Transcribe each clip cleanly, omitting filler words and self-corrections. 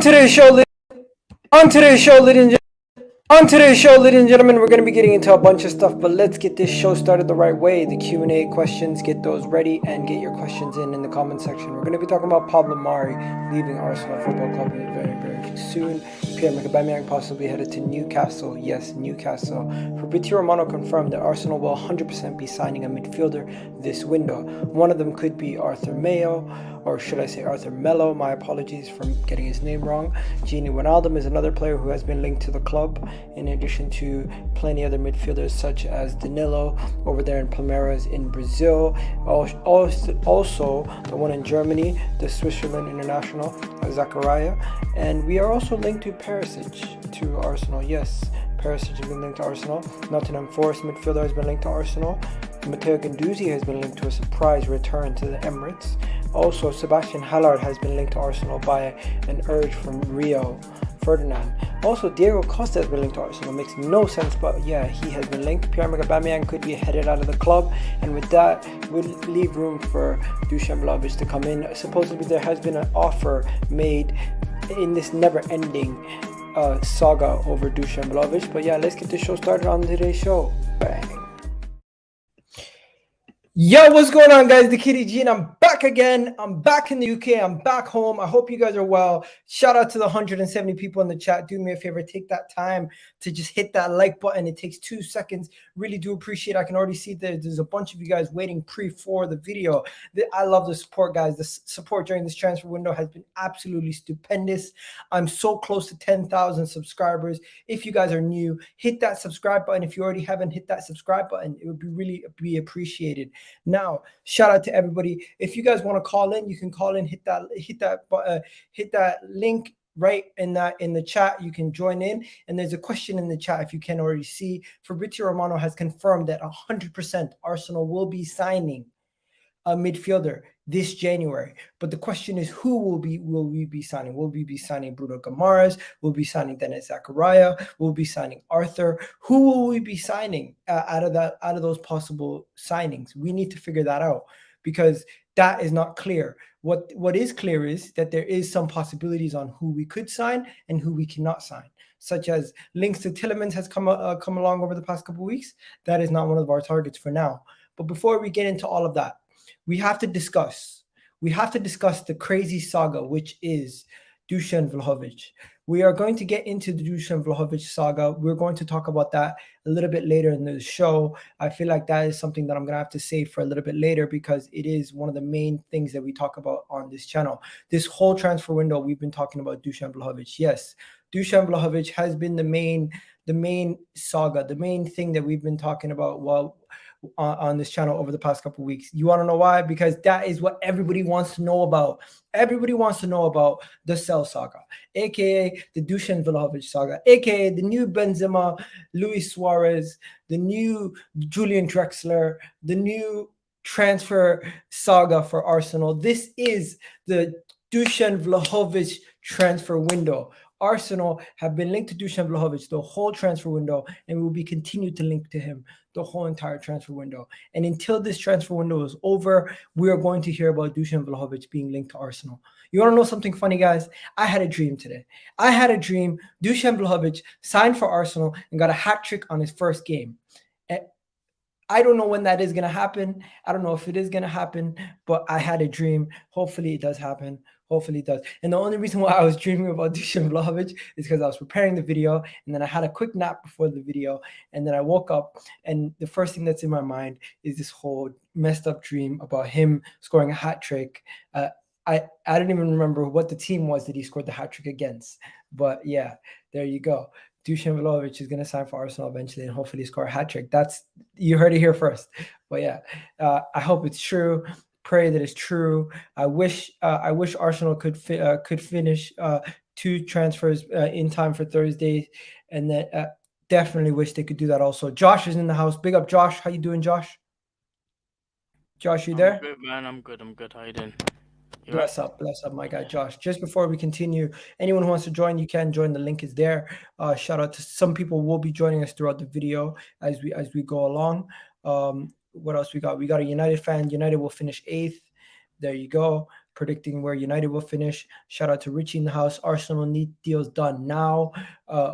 On today's show, ladies and gentlemen, we're going to be getting into a bunch of stuff, but let's get this show started the right way. The Q&A questions, get those ready and get your questions in the comment section. We're going to be talking about Pablo Mari leaving Arsenal Football Club very, very soon. Pierre-Emerick Aubameyang possibly headed to Newcastle. Yes, Newcastle. Fabrizio Romano confirmed that Arsenal will 100% be signing a midfielder this window. One of them could be Arthur Mayo, or should I say Arthur Mello. My apologies for getting his name wrong. Wijnaldum is another player who has been linked to the club, in addition to plenty other midfielders such as Danilo over there in Palmeiras in Brazil. Also the one in Germany, the Switzerland international, Zakaria. And we are also linked to Perisic to Arsenal. Yes, Perisic has been linked to Arsenal. Nottingham Forest midfielder has been linked to Arsenal. Matteo Guendouzi has been linked to a surprise return to the Emirates. Also, Sebastien Haller has been linked to Arsenal by an urge from Rio Ferdinand. Also, Diago COSTA has been linked to Arsenal. Makes no sense, but yeah, he has been linked. Pierre-Emerick Aubameyang could be headed out of the club, and with that, we'll leave room for Dusan Vlahovic to come in. Supposedly, there has been an offer made in this never-ending saga over Dusan Vlahovic. But yeah, let's get the show started on today's show. Bang. Yo, what's going on, guys? The Kitty G, and I'm back again. I'm back in the UK. I'm back home. I hope you guys are well. Shout out to the 170 people in the chat. Do me a favor, take that time to just hit that like button. It takes 2 seconds. Really do appreciate it. I can already see that there's a bunch of you guys waiting for the video. I love the support, guys. The support during this transfer window has been absolutely stupendous. I'm so close to 10,000 subscribers. If you guys are new, hit that subscribe button. If you already haven't hit that subscribe button, it would be really appreciated. Now, shout out to everybody. If you guys want to call in, you can call in. Hit that link right in the chat. You can join in, and there's a question in the chat. If you can already see, Fabrizio Romano has confirmed that 100% Arsenal will be signing a midfielder this January. But the question is, who will we be signing? Will we be signing Bruno Guimaraes? Will we be signing Dennis Zakaria? Will we be signing Arthur? Who will we be signing out of those possible signings? We need to figure that out, because that is not clear. What is clear is that there is some possibilities on who we could sign and who we cannot sign, such as links to Tielemans has come along over the past couple of weeks. That is not one of our targets for now. But before we get into all of that, we have to discuss the crazy saga, which is Dusan Vlahovic. We are going to get into the Dusan Vlahovic saga. We're going to talk about that a little bit later in the show. I feel like that is something that I'm going to have to save for a little bit later, because it is one of the main things that we talk about on this channel. This whole transfer window, we've been talking about Dusan Vlahovic. Yes, Dusan Vlahovic has been the main saga, the main thing that we've been talking about on this channel over the past couple of weeks. You want to know why? Because that is what everybody wants to know about. Everybody wants to know about the Cell saga, aka the Dusan Vlahovic saga, aka the new Benzema, Luis Suarez, the new Julian Drexler, the new transfer saga for Arsenal. This is the Dusan Vlahovic transfer window. Arsenal have been linked to Dusan Vlahovic the whole transfer window, and will be continued to link to him the whole entire transfer window. And until this transfer window is over, we are going to hear about Dusan Vlahovic being linked to Arsenal. You want to know something funny, guys? I had a dream today. I had a dream Dusan Vlahovic signed for Arsenal and got a hat trick on his first game. And I don't know when that is going to happen. I don't know if it is going to happen, but I had a dream. Hopefully it does happen. Hopefully it does. And the only reason why I was dreaming about Dusan Vlahovic is because I was preparing the video, and then I had a quick nap before the video, and then I woke up, and the first thing that's in my mind is this whole messed up dream about him scoring a hat trick. I don't even remember what the team was that he scored the hat trick against. But yeah, there you go. Dusan Vlahovic is going to sign for Arsenal eventually and hopefully score a hat trick. You heard it here first. But yeah, I hope it's true. Pray that it's true. I wish Arsenal could finish 2 transfers in time for Thursday, and that definitely wish they could do that also. Josh is in the house. Big up, Josh. How you doing, Josh? Josh, you there? I'm good, man. I'm good. How you doing? Bless up, my guy, Josh. Just before we continue, anyone who wants to join, you can join. The link is there. Shout out to some people will be joining us throughout the video as we go along. What else we got? We got a United fan. United will finish 8th. There you go. predicting where United will finish. Shout out to Richie in the house. Arsenal need deals done now.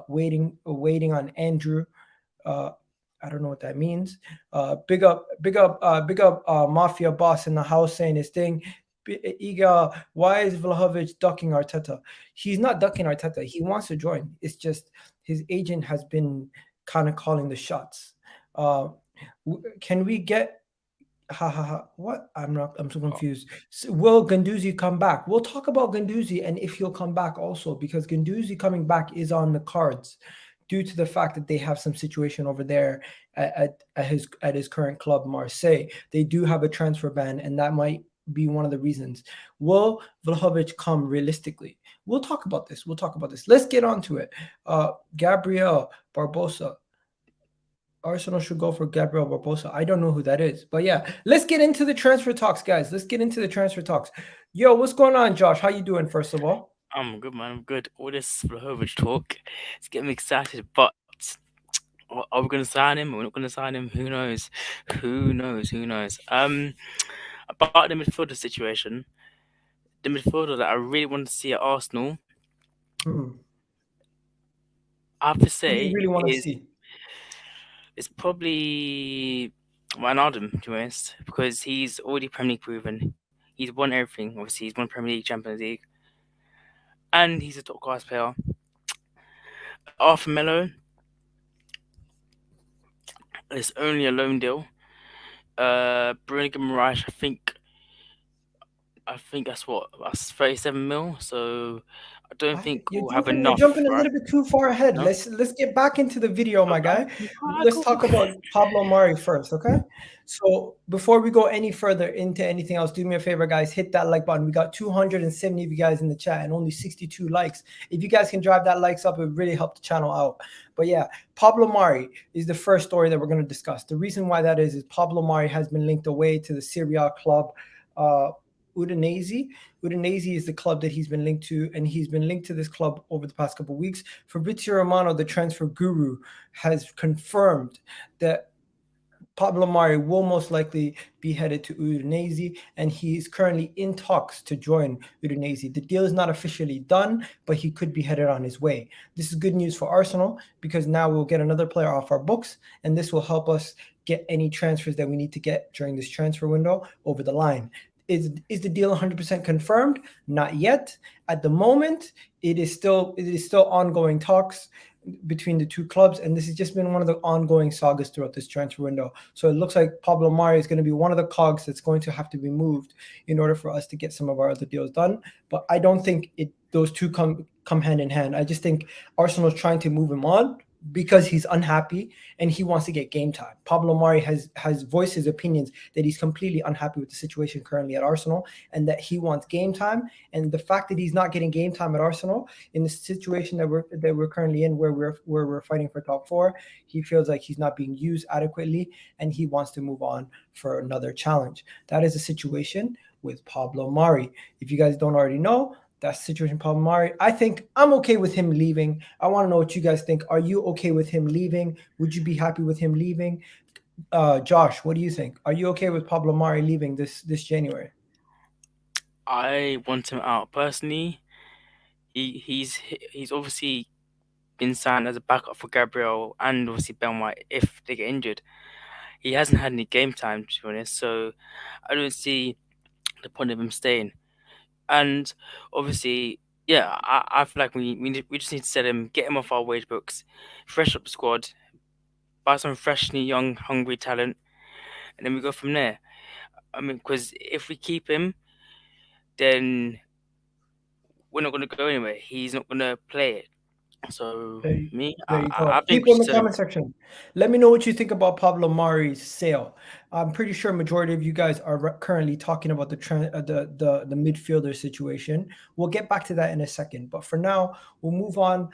Waiting on Andrew. I don't know what that means. Big up, Mafia Boss in the house saying his thing. Iga, why is Vlahovic ducking Arteta? He's not ducking Arteta. He wants to join. It's just his agent has been kind of calling the shots. Can we get what? I'm so confused. So will Guendouzi come back? We'll talk about Guendouzi and if he'll come back also, because Guendouzi coming back is on the cards due to the fact that they have some situation over there at his current club, Marseille. They do have a transfer ban, and that might be one of the reasons. Will Vlahovic come realistically? We'll talk about this. Let's get on to it. Gabriel Barbosa. Arsenal should go for Gabriel Barbosa. I don't know who that is. But yeah, let's get into the transfer talks, guys. Yo, what's going on, Josh? How you doing, first of all? I'm good, man. I'm good. All this Vlahovic talk, it's getting me excited. But are we going to sign him? We're not going to sign him. Who knows? About the midfielder situation, the midfielder that I really want to see at Arsenal, I have to say, really want to see. It's probably Wijnaldum, to be honest, because he's already Premier League proven. He's won everything. Obviously, he's won Premier League, Champions League, and he's a top class player. Arthur Melo, it's only a loan deal. Bruno Guimaraes, I think that's 37 mil. So I don't think we'll have enough. You're jumping a little bit too far ahead. No? Let's get back into the video, my guy. Let's talk about Pablo Mari first, okay? So before we go any further into anything else, do me a favor, guys. Hit that like button. We got 270 of you guys in the chat and only 62 likes. If you guys can drive that likes up, it would really help the channel out. But yeah, Pablo Mari is the first story that we're going to discuss. The reason why that is Pablo Mari has been linked away to the Serie A club, Udinese. Udinese is the club that he's been linked to, and he's been linked to this club over the past couple of weeks. Fabrizio Romano, the transfer guru, has confirmed that Pablo Mari will most likely be headed to Udinese, and he is currently in talks to join Udinese. The deal is not officially done, but he could be headed on his way. This is good news for Arsenal because now we'll get another player off our books, and this will help us get any transfers that we need to get during this transfer window over the line. Is the deal 100% confirmed? Not yet. At the moment, it is still ongoing talks between the two clubs, and this has just been one of the ongoing sagas throughout this transfer window. So it looks like Pablo Mari is going to be one of the cogs that's going to have to be moved in order for us to get some of our other deals done. But I don't think those two come hand in hand. I just think Arsenal is trying to move him on because he's unhappy and he wants to get game time. Pablo Mari has voiced his opinions that he's completely unhappy with the situation currently at Arsenal and that he wants game time. And the fact that he's not getting game time at Arsenal in the situation that we're currently in, where we're fighting for top four, he feels like he's not being used adequately and he wants to move on for another challenge. That is the situation with Pablo Mari. If you guys don't already know, that's the situation, Pablo Mari. I think I'm okay with him leaving. I want to know what you guys think. Are you okay with him leaving? Would you be happy with him leaving? Josh, what do you think? Are you okay with Pablo Mari leaving this January? I want him out personally. He's obviously been signed as a backup for Gabriel and obviously Ben White if they get injured. He hasn't had any game time, to be honest, so I don't see the point of him staying. And obviously, yeah, I feel like we just need to sell him, get him off our wage books, fresh up the squad, buy some fresh, new, young, hungry talent, and then we go from there. I mean, because if we keep him, then we're not going to go anywhere. He's not going to play it. So there you I go. think People in the comment section, let me know what you think about Pablo Mari's sale. I'm pretty sure majority of you guys are currently talking about the midfielder situation. We'll get back to that in a second, but for now, we'll move on.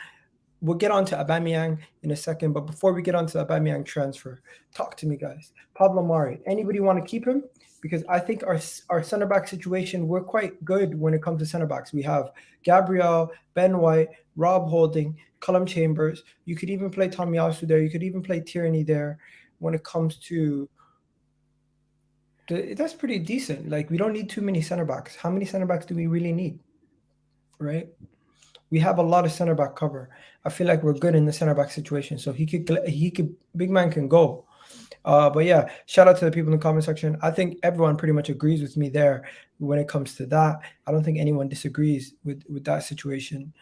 We'll get on to Aubameyang in a second, but before we get on to the Aubameyang transfer, talk to me, guys. Pablo Mari, anybody want to keep him? Because I think our center back situation, we're quite good when it comes to center backs. We have Gabriel, Ben White, Rob Holding, Callum Chambers. You could even play Tomiyasu there. You could even play Tierney there. When it comes to That's pretty decent. Like, we don't need too many center backs. How many center backs do we really need? Right? We have a lot of center back cover. I feel like we're good in the center back situation. So big man can go. But yeah, shout out to the people in the comment section. I think everyone pretty much agrees with me there when it comes to that. I don't think anyone disagrees with that situation.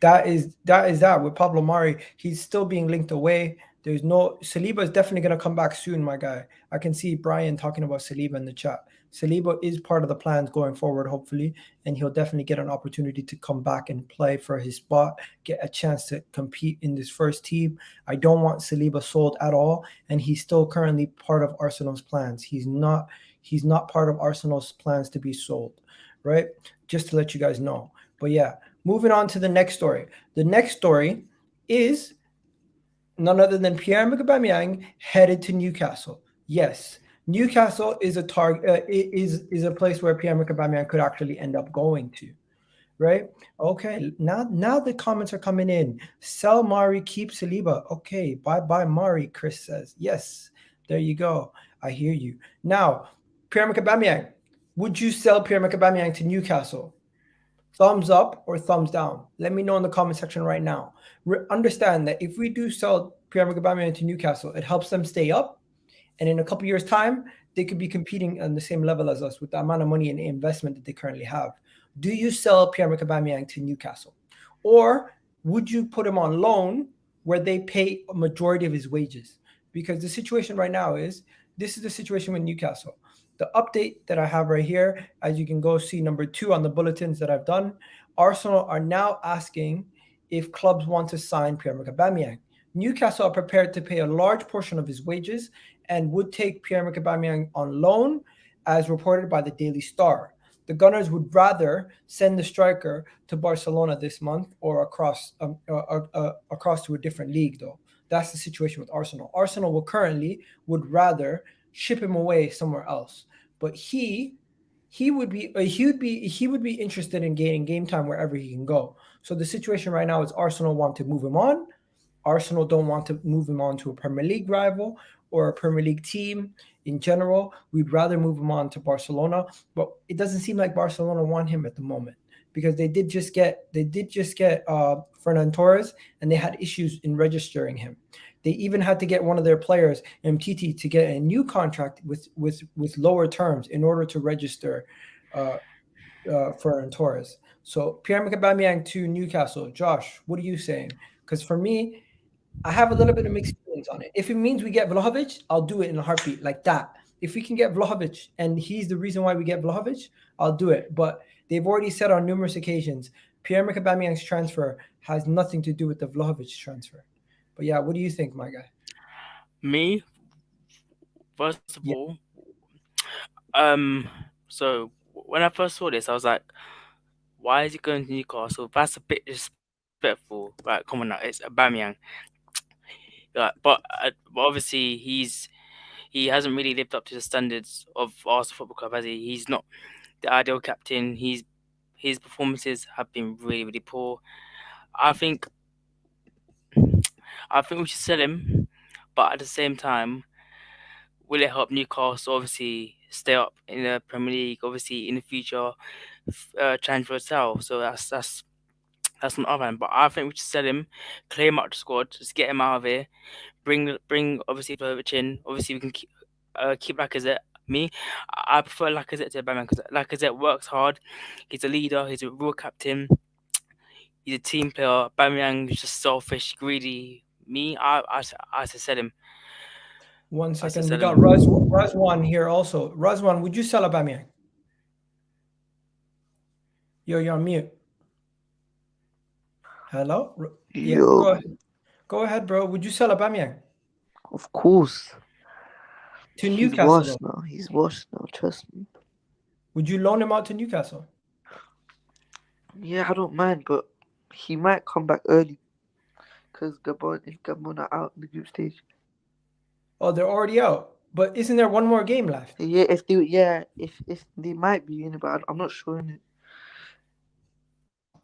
That is that with Pablo Mari. He's still being linked away. There's no Saliba is definitely going to come back soon, my guy. I can see Brian talking about Saliba in the chat. Saliba is part of the plans going forward, hopefully, and he'll definitely get an opportunity to come back and play for his spot, get a chance to compete in this first team. I don't want Saliba sold at all, and he's still currently part of Arsenal's plans. He's not part of Arsenal's plans to be sold, right? Just to let you guys know. But yeah, moving on to the next story. The next story is none other than Pierre-Emerick Aubameyang headed to Newcastle. Yes, Newcastle is a target. Is a place where Pierre-Emerick Aubameyang could actually end up going to, right? Okay, now the comments are coming in. Sell Mari, keep Saliba. Okay, bye Mari. Chris says yes. There you go. I hear you. Now, Pierre-Emerick Aubameyang. Would you sell Pierre-Emerick Aubameyang to Newcastle? Thumbs up or thumbs down? Let me know in the comment section right now. Understand that if we do sell Pierre-Emerick Aubameyang to Newcastle, it helps them stay up. And in a couple years' time, they could be competing on the same level as us with the amount of money and investment that they currently have. Do you sell Pierre-Emerick Aubameyang to Newcastle? Or would you put him on loan where they pay a majority of his wages? Because the situation right now is, this is the situation with Newcastle. The update that I have right here, as you can go see number 2 on the bulletins that I've done, Arsenal are now asking if clubs want to sign Pierre-Emerick Aubameyang. Newcastle are prepared to pay a large portion of his wages and would take Pierre-Emerick Aubameyang on loan, as reported by the Daily Star. The Gunners would rather send the striker to Barcelona this month or across to a different league, though. That's the situation with Arsenal. Arsenal would rather ship him away somewhere else, but he would be interested in gaining game time wherever he can go. So the situation right now is Arsenal want to move him on. Arsenal don't want to move him on to a Premier League rival or a Premier League team in general. We'd rather move him on to Barcelona, but it doesn't seem like Barcelona want him at the moment, because they did just get Fernan Torres, and they had issues in registering him. They even had to get one of their players, MTT, to get a new contract with lower terms in order to register Fernan Torres. So Pierre-Emerick Aubameyang to Newcastle. Josh, what are you saying? Because for me, I have a little bit of mixed feelings on it. If it means we get Vlahovic, I'll do it in a heartbeat, like that. If we can get Vlahovic and he's the reason why we get Vlahovic, I'll do it. But they've already said on numerous occasions, Pierre-Emerick Aubameyang's transfer has nothing to do with the Vlahovic transfer. But yeah, what do you think, my guy? Me, first of all, so when I first saw this, I was like, why is he going to Newcastle? That's a bit disrespectful. Right, come on now, it's Aubameyang. But obviously he hasn't really lived up to the standards of Arsenal Football Club, has he? He's not the ideal captain. His performances have been really, really poor. I think we should sell him, but at the same time, will it help Newcastle obviously stay up in the Premier League? Obviously in the future, transfer sell. So that's on the other hand. But I think we should sell him, clear him out the squad, just get him out of here. Bring obviously Vlahovic in. Obviously we can keep Lacazette. I prefer Lacazette to Aubameyang because Lacazette works hard. He's a leader. He's a real captain. He's a team player. Aubameyang is just selfish, greedy. I sell him. 1 second. We got Razwan here also. Razwan, would you sell Aubameyang? You're on mute. Hello? Yeah, go ahead, bro. Would you sell Aubameyang? Of course. To Newcastle? He's washed now, trust me. Would you loan him out to Newcastle? Yeah, I don't mind, but he might come back early. Because Gabon are out in the group stage. Oh, they're already out. But isn't there one more game left? Yeah, if they might be in it, but I'm not sure in it.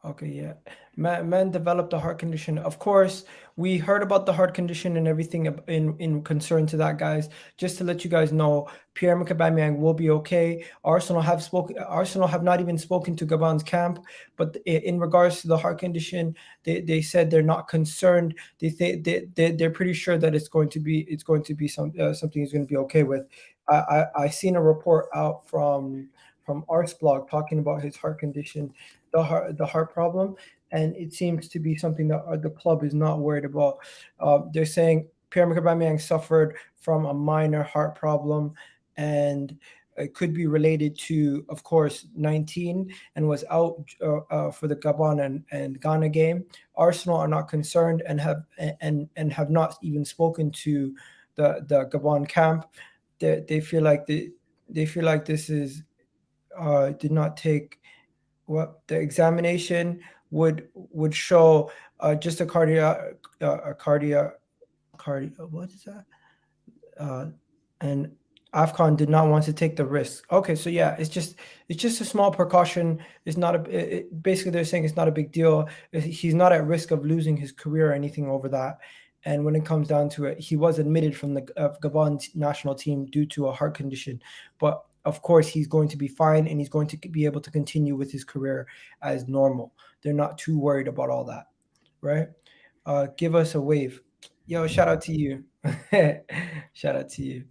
Okay, yeah. Man developed a heart condition. Of course, we heard about the heart condition and everything in concern to that, guys. Just to let you guys know, Pierre-Emerick Aubameyang will be okay. Arsenal have not even spoken to Gabon's camp, but in regards to the heart condition, they said they're not concerned. They're pretty sure that it's going to be something he's going to be okay with. I seen a report out from Arts blog talking about his heart condition, the heart problem, and it seems to be something that the club is not worried about. They're saying Pierre-Emerick Aubameyang suffered from a minor heart problem, and it could be related to, of course, 19, and was out for the Gabon and Ghana game. Arsenal are not concerned and have not even spoken to the Gabon camp. They feel like this is did not take what the examination would show just a cardiac what is that? And AFCON did not want to take the risk. Okay, so yeah, it's just a small precaution. It's not basically they're saying it's not a big deal. He's not at risk of losing his career or anything over that. And when it comes down to it, he was admitted from the Gabon national team due to a heart condition. But of course, he's going to be fine, and he's going to be able to continue with his career as normal. They're not too worried about all that, right? Give us a wave. Yo, shout out to you. Shout out to you.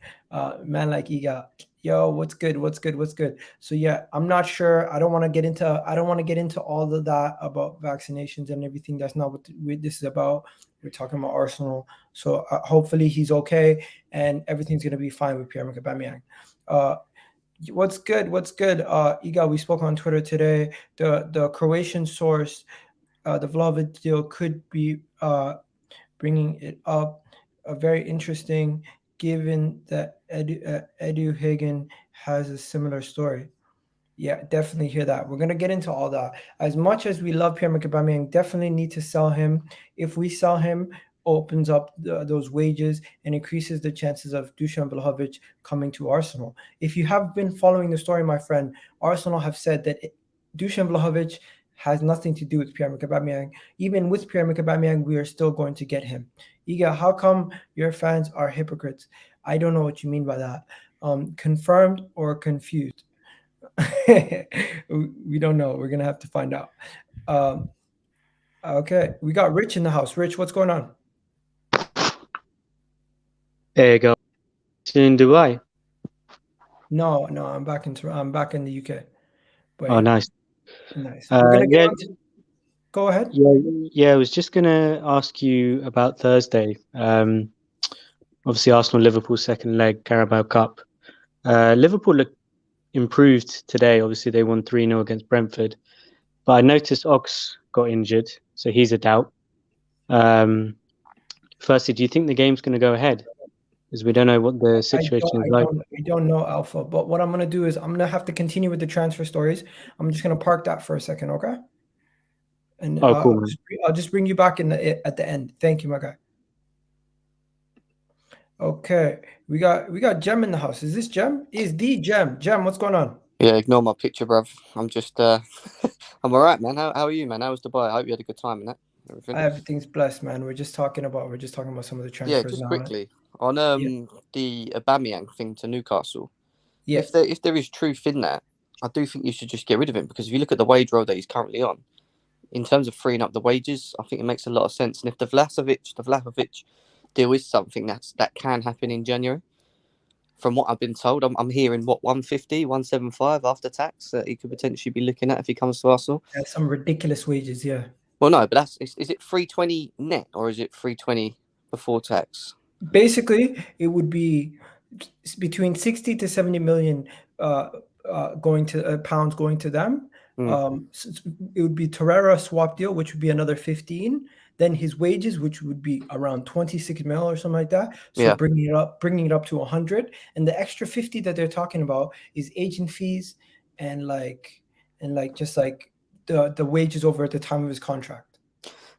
Man like Iga. Yo, what's good? What's good? What's good? So yeah, I'm not sure. I don't want to get into all of that about vaccinations and everything. That's not what this is about. We're talking about Arsenal. So hopefully he's okay and everything's gonna be fine with Pierre-Emerick Aubameyang. What's good? What's good? Iga, we spoke on Twitter today. The Croatian source, the Vlahovic deal could be bringing it up. Very interesting, given that Edu Hagen has a similar story. Yeah, definitely hear that. We're gonna get into all that. As much as we love Pierre-Emerick Aubameyang, definitely need to sell him. If we sell him, opens up those wages and increases the chances of Dusan Vlahovic coming to Arsenal. If you have been following the story, my friend, Arsenal have said that Dusan Vlahovic has nothing to do with Pierre-Emerick Aubameyang. Even with Pierre-Emerick Aubameyang, we are still going to get him. Iga, how come your fans are hypocrites? I don't know what you mean by that. Confirmed or confused? We don't know. We're gonna have to find out. Okay, we got Rich in the house. Rich, what's going on? There you go. In Dubai. No, I'm back in the UK. But Oh, nice. Nice. We're gonna get on to... Go ahead. Yeah. I was just gonna ask you about Thursday. Obviously, Arsenal-Liverpool second leg Carabao Cup. Liverpool looked improved today. Obviously, they won 3-0 against Brentford. But I noticed Ox got injured, so he's a doubt. Firstly, do you think the game's going to go ahead? Because we don't know what the situation is like. I don't know, Alpha. But what I'm going to do is I'm going to have to continue with the transfer stories. I'm just going to park that for a second, okay? And cool. I'll just bring you back at the end. Thank you, my guy. Okay, we got Jem in the house. Is this Jem? Is the Jem? Jem, what's going on? Yeah, ignore my picture, bruv. I'm just, I'm all right, man. How are you, man? How was Dubai? I hope you had a good time in that. Everything's blessed, man. We're just talking about some of the transfers. Yeah, just quickly on the Aubameyang thing to Newcastle. Yeah. If there is truth in that, I do think you should just get rid of him, because if you look at the wage roll that he's currently on, in terms of freeing up the wages, I think it makes a lot of sense. And if the Vlahovic deal is something that can happen in January, from what I've been told, I'm hearing 150, 175 after tax that he could potentially be looking at if he comes to Arsenal. That's some ridiculous wages, yeah. Well, no, but is it 320 net or is it 320 before tax? Basically, it would be between 60 to 70 million going to pounds going to them. So it would be TORREIRA swap deal, which would be another 15. Then his wages, which would be around 26 mil or something like that. So bringing it up to 100, and the extra 50 that they're talking about is agent fees and just the wages over at the time of his contract.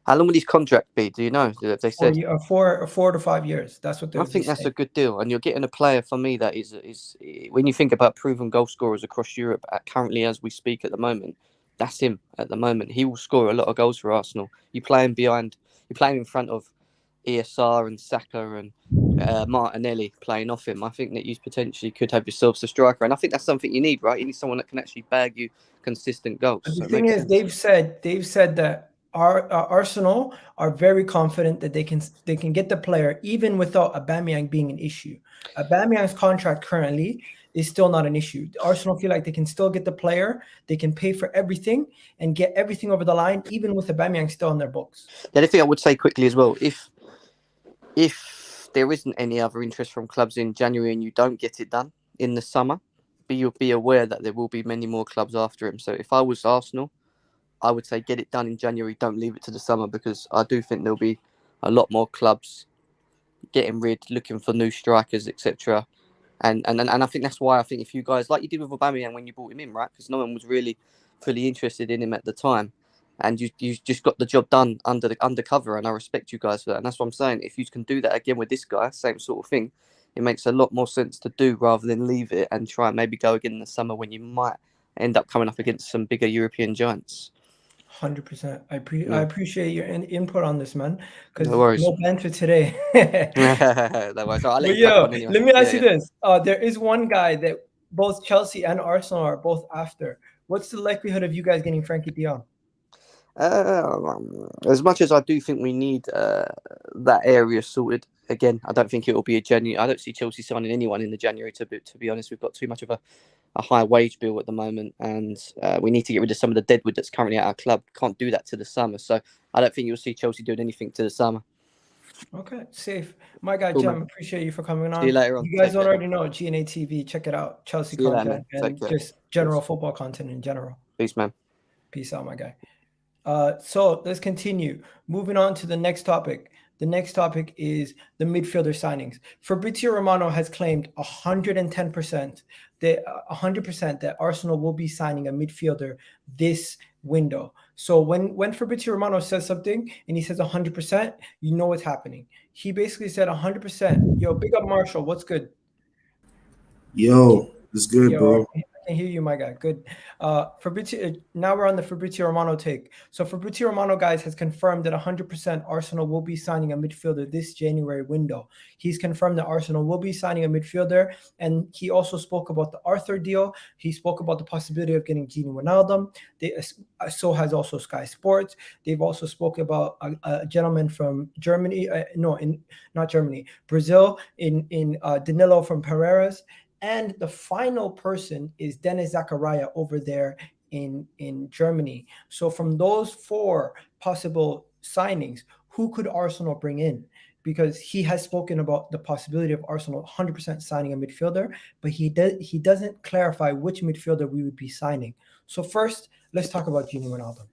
How long will his contract be? Do you know? Have they said 4 to 5 years? That's what they're I think that's saying. a good deal, and you're getting a player for me that is when you think about proven goal scorers across Europe currently as we speak at the moment, that's him at the moment. He will score a lot of goals for Arsenal. You play him in front of ESR and Saka and Martinelli playing off him. I think that you potentially could have yourselves a striker, and I think that's something you need, right? You need someone that can actually bag you consistent goals. The So thing is, they've said that our Arsenal are very confident that they can get the player even without Aubameyang being an issue. Aubameyang's contract currently is still not an issue. Arsenal feel like they can still get the player, they can pay for everything and get everything over the line, even with Aubameyang still on their books. The other thing I would say quickly as well, if there isn't any other interest from clubs in January and you don't get it done in the summer, be aware that there will be many more clubs after him. So if I was Arsenal, I would say get it done in January. Don't leave it to the summer, because I do think there'll be a lot more clubs looking for new strikers, etc. And I think that's why I think if you guys, like you did with Aubameyang when you brought him in, right? Because no one was really fully interested in him at the time, and you just got the job done undercover, and I respect you guys for that. And that's what I'm saying. If you can do that again with this guy, same sort of thing, it makes a lot more sense to do rather than leave it and try and maybe go again in the summer when you might end up coming up against some bigger European giants. 100%. I appreciate your input on this, man. Because no banter today. No worries. I'll let you crack on anyway. Let me ask you this. There is one guy that both Chelsea and Arsenal are both after. What's the likelihood of you guys getting Frankie de Jong? As much as I do think we need that area sorted, again, I don't think it will be a January. I don't see Chelsea signing anyone in the January. To be honest, we've got too much of a high wage bill at the moment, and we need to get rid of some of the deadwood that's currently at our club. Can't do that to the summer, so I don't think you'll see Chelsea doing anything to the summer. Okay, safe. My guy, Cool, Jem, man. Appreciate you for coming on. See you later on. You guys don't already know GNA TV. Check it out. Chelsea content and just general football content in general. Peace, man. Peace out, my guy. So let's continue. Moving on to the next topic. The next topic is the midfielder signings. Fabrizio Romano has claimed 110% that Arsenal will be signing a midfielder this window. So when Fabrizio Romano says something and he says 100%, you know what's happening. He basically said 100%. Yo, big up Marshall. What's good? Yo, it's good, bro. I can hear you, my guy. Good. Fabrizio. Now we're on the Fabrizio Romano take. So Fabrizio Romano, guys, has confirmed that 100% Arsenal will be signing a midfielder this January window. He's confirmed that Arsenal will be signing a midfielder, and he also spoke about the Arthur deal. He spoke about the possibility of getting Gini Wijnaldum. So has also Sky Sports. They've also spoken about a gentleman from Germany. Not Germany, Brazil. In Danilo from Pereiras. And the final person is Dennis Zakaria over there in Germany. So from those four possible signings, who could Arsenal bring in? Because he has spoken about the possibility of Arsenal 100% signing a midfielder, but he doesn't clarify which midfielder we would be signing. So first, let's talk about Gini Wijnaldum.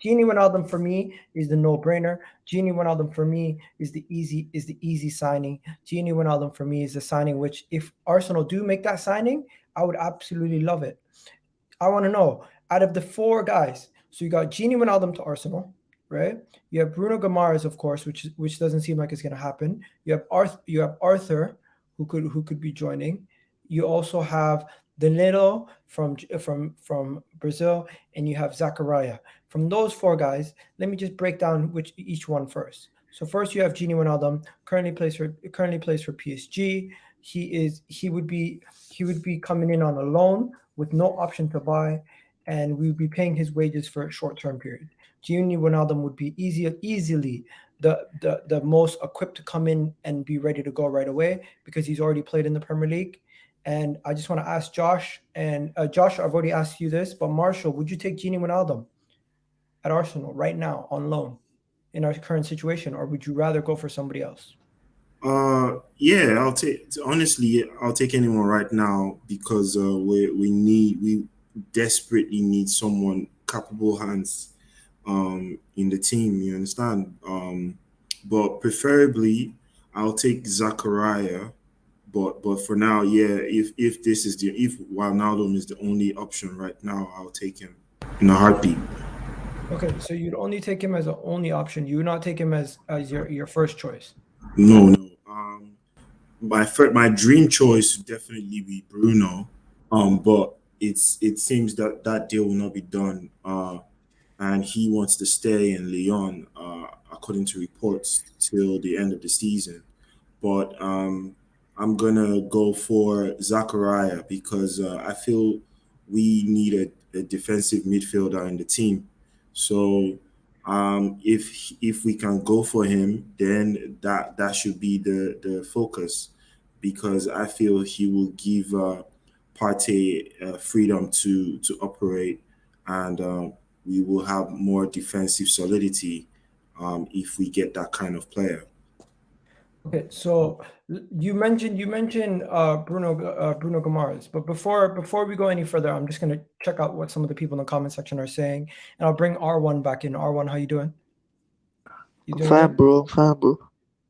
Gini Wijnaldum for me is the no-brainer. Gini Wijnaldum for me is the easy signing. Gini Wijnaldum for me is the signing which, if Arsenal do make that signing, I would absolutely love it. I want to know, out of the four guys, so you got Gini Wijnaldum to Arsenal, right? You have Bruno Guimaraes, of course, which doesn't seem like it's going to happen. You have Arthur, who could be joining. You also have Danilo from Brazil, and you have Zakaria. From those four guys, let me just break down each one first. So first, you have Gini Wijnaldum, currently plays for PSG. He would be coming in on a loan with no option to buy, and we would be paying his wages for a short-term period. Gini Wijnaldum would be easily the most equipped to come in and be ready to go right away, because he's already played in the Premier League. And I just want to ask Josh, and Josh, I've already asked you this, but Marshall, would you take Gini Wijnaldum at Arsenal right now on loan in our current situation, or would you rather go for somebody else? Yeah, I'll take anyone right now, because we desperately need someone, capable hands in the team, you understand? But preferably I'll take Zakaria. But for now, yeah, if Wijnaldum is the only option right now, I'll take him in a heartbeat. Okay, so you'd only take him as the only option. You would not take him as your first choice. No. My dream choice would definitely be Bruno. But it seems that that deal will not be done, and he wants to stay in Lyon, according to reports, till the end of the season. But I'm gonna go for Zachariah because I feel we need a defensive midfielder in the team. So if we can go for him, then that should be the focus, because I feel he will give Partey freedom to operate, and we will have more defensive solidity if we get that kind of player. Okay, so you mentioned Bruno Guimaraes, but before we go any further, I'm just gonna check out what some of the people in the comment section are saying, and I'll bring R1 back in. R1, how you doing? You doing Fine, good? bro. Fine, bro.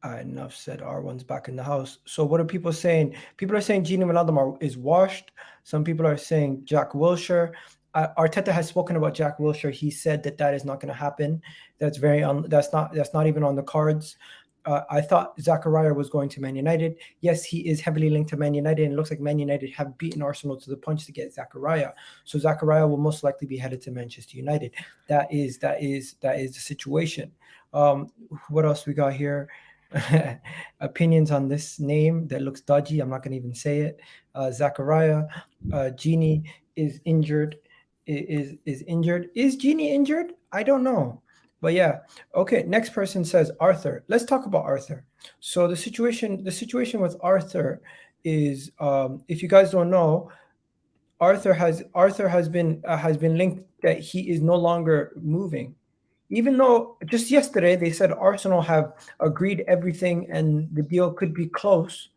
All right, enough said. R1's back in the house. So what are people saying? People are saying Gini Wijnaldum is washed. Some people are saying Jack Wilshere. Arteta has spoken about Jack Wilshere. He said that is not going to happen. That's that's not even on the cards. I thought Zachariah was going to Man United. Yes, he is heavily linked to Man United, and it looks like Man United have beaten Arsenal to the punch to get Zachariah. So Zachariah will most likely be headed to Manchester United. That is the situation. What else we got here? Opinions on this name that looks dodgy. I'm not going to even say it. Zachariah, Genie is injured. Is injured. Is Genie injured? I don't know. But yeah, okay. Next person says Arthur. Let's talk about Arthur. So the situation with Arthur is, if you guys don't know, Arthur has been linked that he is no longer moving, even though just yesterday they said Arsenal have agreed everything and the deal could be close,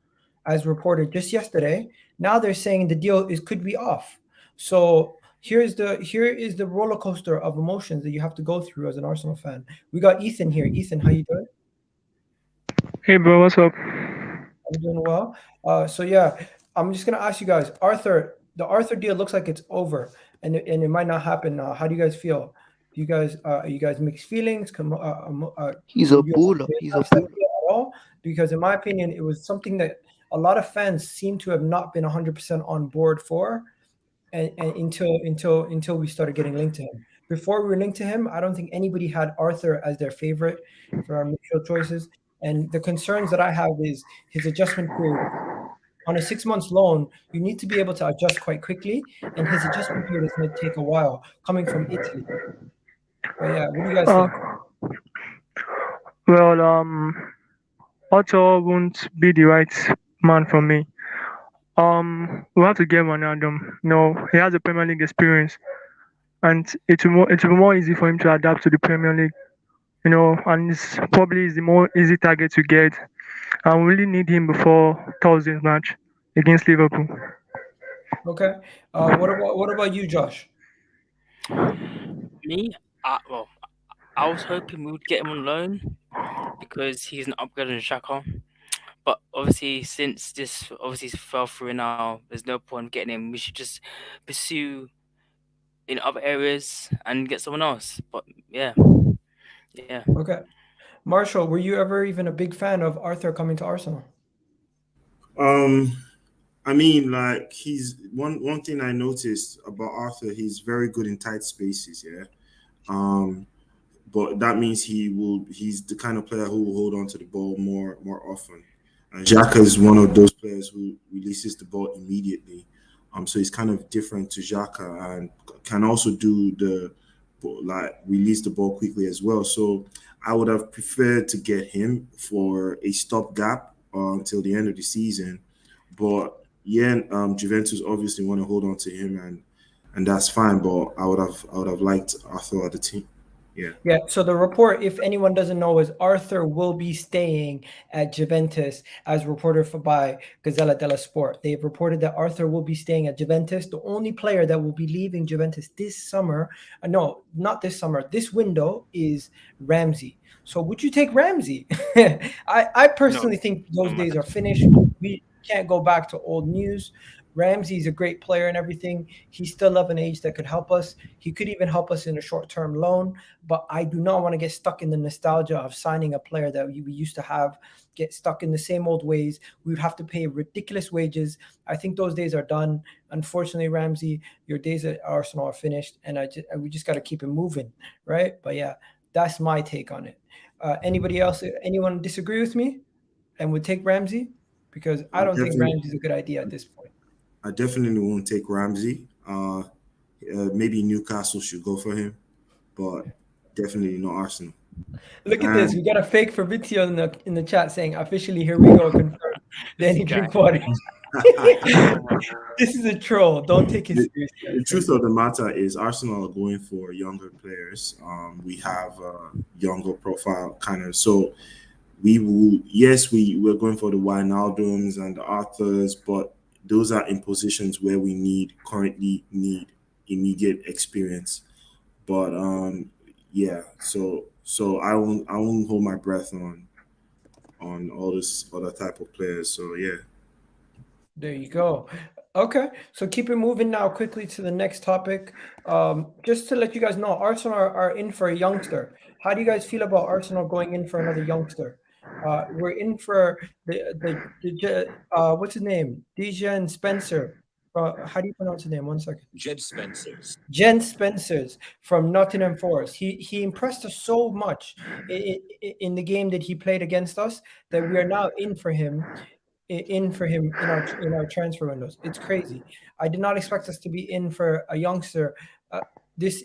as reported just yesterday. Now they're saying the deal could be off. So here is the roller coaster of emotions that you have to go through as an Arsenal fan. We got Ethan here. Ethan, how you doing? Hey, bro, what's up? I'm doing well. So yeah, I'm just gonna ask you guys, the Arthur deal looks like it's over, and it might not happen. How do you guys feel? Do you guys are you guys mixed feelings? He's a baller. He's a baller. At all? Because in my opinion, it was something that a lot of fans seem to have not been 100% on board for, and until we started getting linked to him. Before we were linked to him, I don't think anybody had Arthur as their favorite for our midfield choices. And the concerns that I have is his adjustment period. On a 6 months loan, you need to be able to adjust quite quickly, and his adjustment period is going to take a while coming from Italy. But yeah, what do you guys think? Well, Otto won't be the right man for me. We have to get Wijnaldum. No, he has a Premier League experience, and it will be more easy for him to adapt to the Premier League. And it's probably the more easy target to get. And we really need him before Thursday's match against Liverpool. Okay. What about you, Josh? Me, I was hoping we would get him on loan because he's an upgrade on Xhaka. But obviously, since this obviously fell through now, there's no point getting him. We should just pursue in other areas and get someone else. But yeah. Okay. Marshall, were you ever even a big fan of Arthur coming to Arsenal? I mean, like, he's one thing I noticed about Arthur, he's very good in tight spaces, yeah. But that means he's the kind of player who will hold on to the ball more often. And Xhaka is one of those players who releases the ball immediately. So he's kind of different to Xhaka and can also do release the ball quickly as well. So I would have preferred to get him for a stopgap until the end of the season. But yeah, Juventus obviously want to hold on to him, and that's fine. But I would have liked Arthur at the team. Yeah. So the report, if anyone doesn't know, is Arthur will be staying at Juventus, as reported by Gazzetta dello Sport. They've reported that Arthur will be staying at Juventus. The only player that will be leaving Juventus this summer, no, not this summer, this window, is Ramsey. So would you take Ramsey? I personally think those days are finished. We can't go back to old news. Ramsey is a great player and everything. He's still of an age that could help us. He could even help us in a short-term loan. But I do not want to get stuck in the nostalgia of signing a player that we used to have, get stuck in the same old ways. We would have to pay ridiculous wages. I think those days are done. Unfortunately, Ramsey, your days at Arsenal are finished, and we just got to keep it moving, right? But yeah, that's my take on it. Anybody else? Anyone disagree with me and would take Ramsey? Because I don't think Ramsey's a good idea at this point. I definitely won't take Ramsey. Maybe Newcastle should go for him, but definitely not Arsenal. Look at this. We got a fake Fabrizio in the chat saying, officially, here we go, confirmed. Then he drink water. This is a troll. Don't take it seriously. The truth of the matter is Arsenal are going for younger players. We have a younger profile kind of. So we're going for the Wijnaldums and the Arthurs, but those are in positions where we currently need immediate experience. But so I won't hold my breath on all this other type of players. So yeah. There you go. Okay, so keep it moving now quickly to the next topic. Just to let you guys know, Arsenal are in for a youngster. How do you guys feel about Arsenal going in for another youngster? We're in for the what's his name? Djed Spence. How do you pronounce his name? 1 second. Djed Spence. Djed Spence from Nottingham Forest. He impressed us so much in the game that he played against us that we are now in for him in our transfer windows. It's crazy. I did not expect us to be in for a youngster this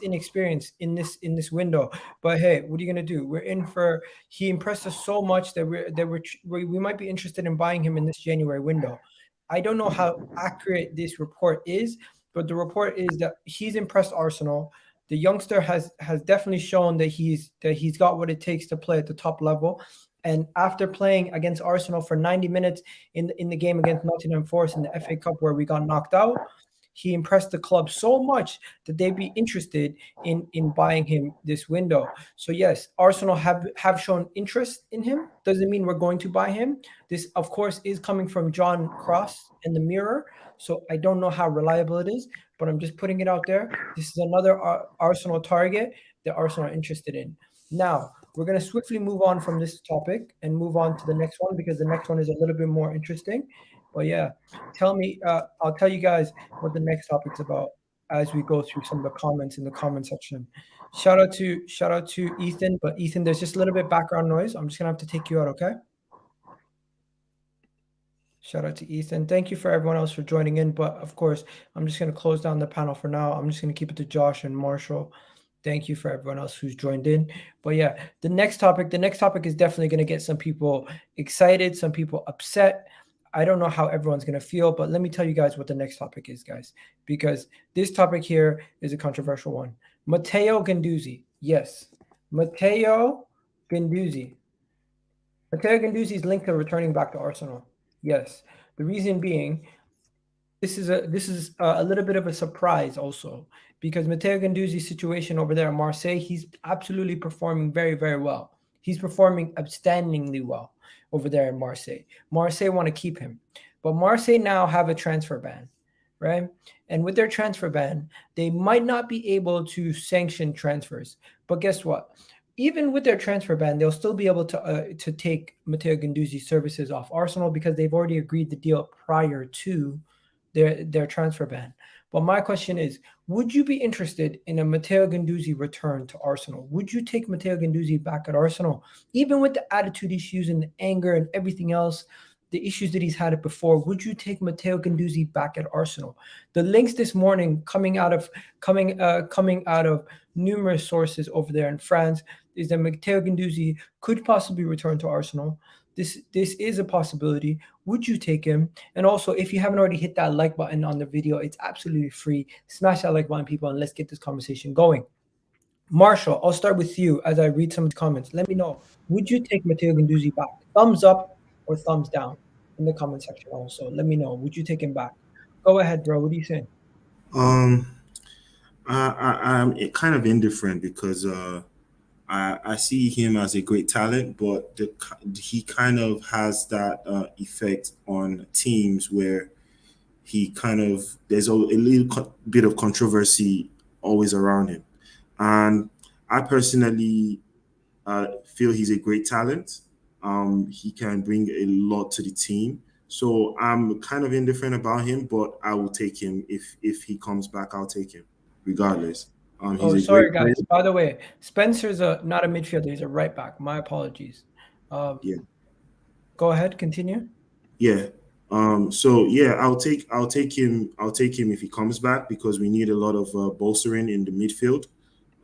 inexperience in this window. But hey, what are you gonna do? We're in for. He impressed us so much that we might be interested in buying him in this January window. I don't know how accurate this report is, but the report is that he's impressed Arsenal. The youngster has definitely shown that he's got what it takes to play at the top level. And after playing against Arsenal for 90 minutes in the game against Nottingham Forest in the FA Cup where we got knocked out, he impressed the club so much that they'd be interested in buying him this window. So yes, Arsenal have shown interest in him. Doesn't mean we're going to buy him. This, of course, is coming from John Cross in the Mirror. So I don't know how reliable it is, but I'm just putting it out there. This is another Arsenal target that Arsenal are interested in. Now, we're going to swiftly move on from this topic and move on to the next one because the next one is a little bit more interesting. But yeah, I'll tell you guys what the next topic's about as we go through some of the comments in the comment section. Shout out to Ethan, but Ethan, there's just a little bit of background noise. I'm just gonna have to take you out, okay? Shout out to Ethan. Thank you for everyone else for joining in, but of course, I'm just gonna close down the panel for now. I'm just gonna keep it to Josh and Marshall. Thank you for everyone else who's joined in. But yeah, the next topic is definitely gonna get some people excited, some people upset. I don't know how everyone's going to feel, but let me tell you guys what the next topic is, guys, because this topic here is a controversial one. Matteo Guendouzi. Yes, Matteo Guendouzi. Matteo Guendouzi is linked to returning back to Arsenal. Yes. The reason being, this is a little bit of a surprise also, because Matteo Guendouzi's situation over there at Marseille, he's absolutely performing very, very well. He's performing outstandingly well over there in Marseille. Marseille want to keep him. But Marseille now have a transfer ban, right? And with their transfer ban, they might not be able to sanction transfers. But guess what? Even with their transfer ban, they'll still be able to take Matteo Guendouzi's services off Arsenal because they've already agreed the deal prior to their transfer ban. But my question is, would you be interested in a Matteo Guendouzi return to Arsenal? Would you take Matteo Guendouzi back at Arsenal? Even with the attitude issues and the anger and everything else, the issues that he's had it before, would you take Matteo Guendouzi back at Arsenal? The links this morning coming out of numerous sources over there in France is that Matteo Guendouzi could possibly return to Arsenal. This is a possibility. Would you take him? And also, if you haven't already hit that like button on the video, it's absolutely free. Smash that like button, people, and let's get this conversation going. Marshall, I'll start with you as I read some of the comments. Let me know. Would you take Matteo Guendouzi back? Thumbs up or thumbs down in the comment section also. Let me know. Would you take him back? Go ahead, bro. What do you think? I'm kind of indifferent because I see him as a great talent, but he kind of has that effect on teams where there's a little bit of controversy always around him. And I personally feel he's a great talent. He can bring a lot to the team. So I'm kind of indifferent about him, but I will take him if he comes back. I'll take him regardless. He's a sorry, great player. guys. By the way, Spencer's not a midfielder. He's a right back. My apologies. Yeah. Go ahead. Continue. Yeah. So yeah, I'll take him. I'll take him if he comes back because we need a lot of bolstering in the midfield.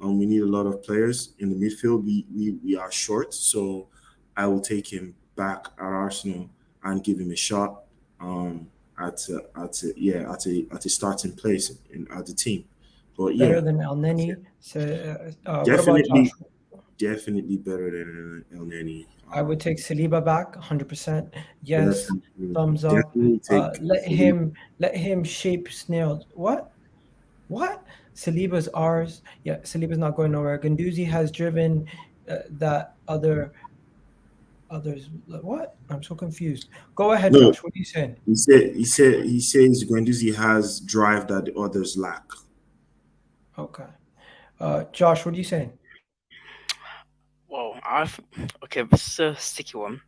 We need a lot of players in the midfield. We are short, so I will take him back at Arsenal and give him a shot at a starting place at the team. But yeah, Better than El Neni. So, what about definitely, Josh? definitely better than El Neni. I would take Saliba back 100%. Yes, thumbs up. Definitely take Let him shape snails. What? Saliba's ours. Yeah, Saliba's not going nowhere. Guendouzi has driven that others. What? I'm so confused. Go ahead, No. Josh. What are you saying? He says Guendouzi has drive that the others lack. Okay. Josh, what are you saying? Well, okay, this is a sticky one.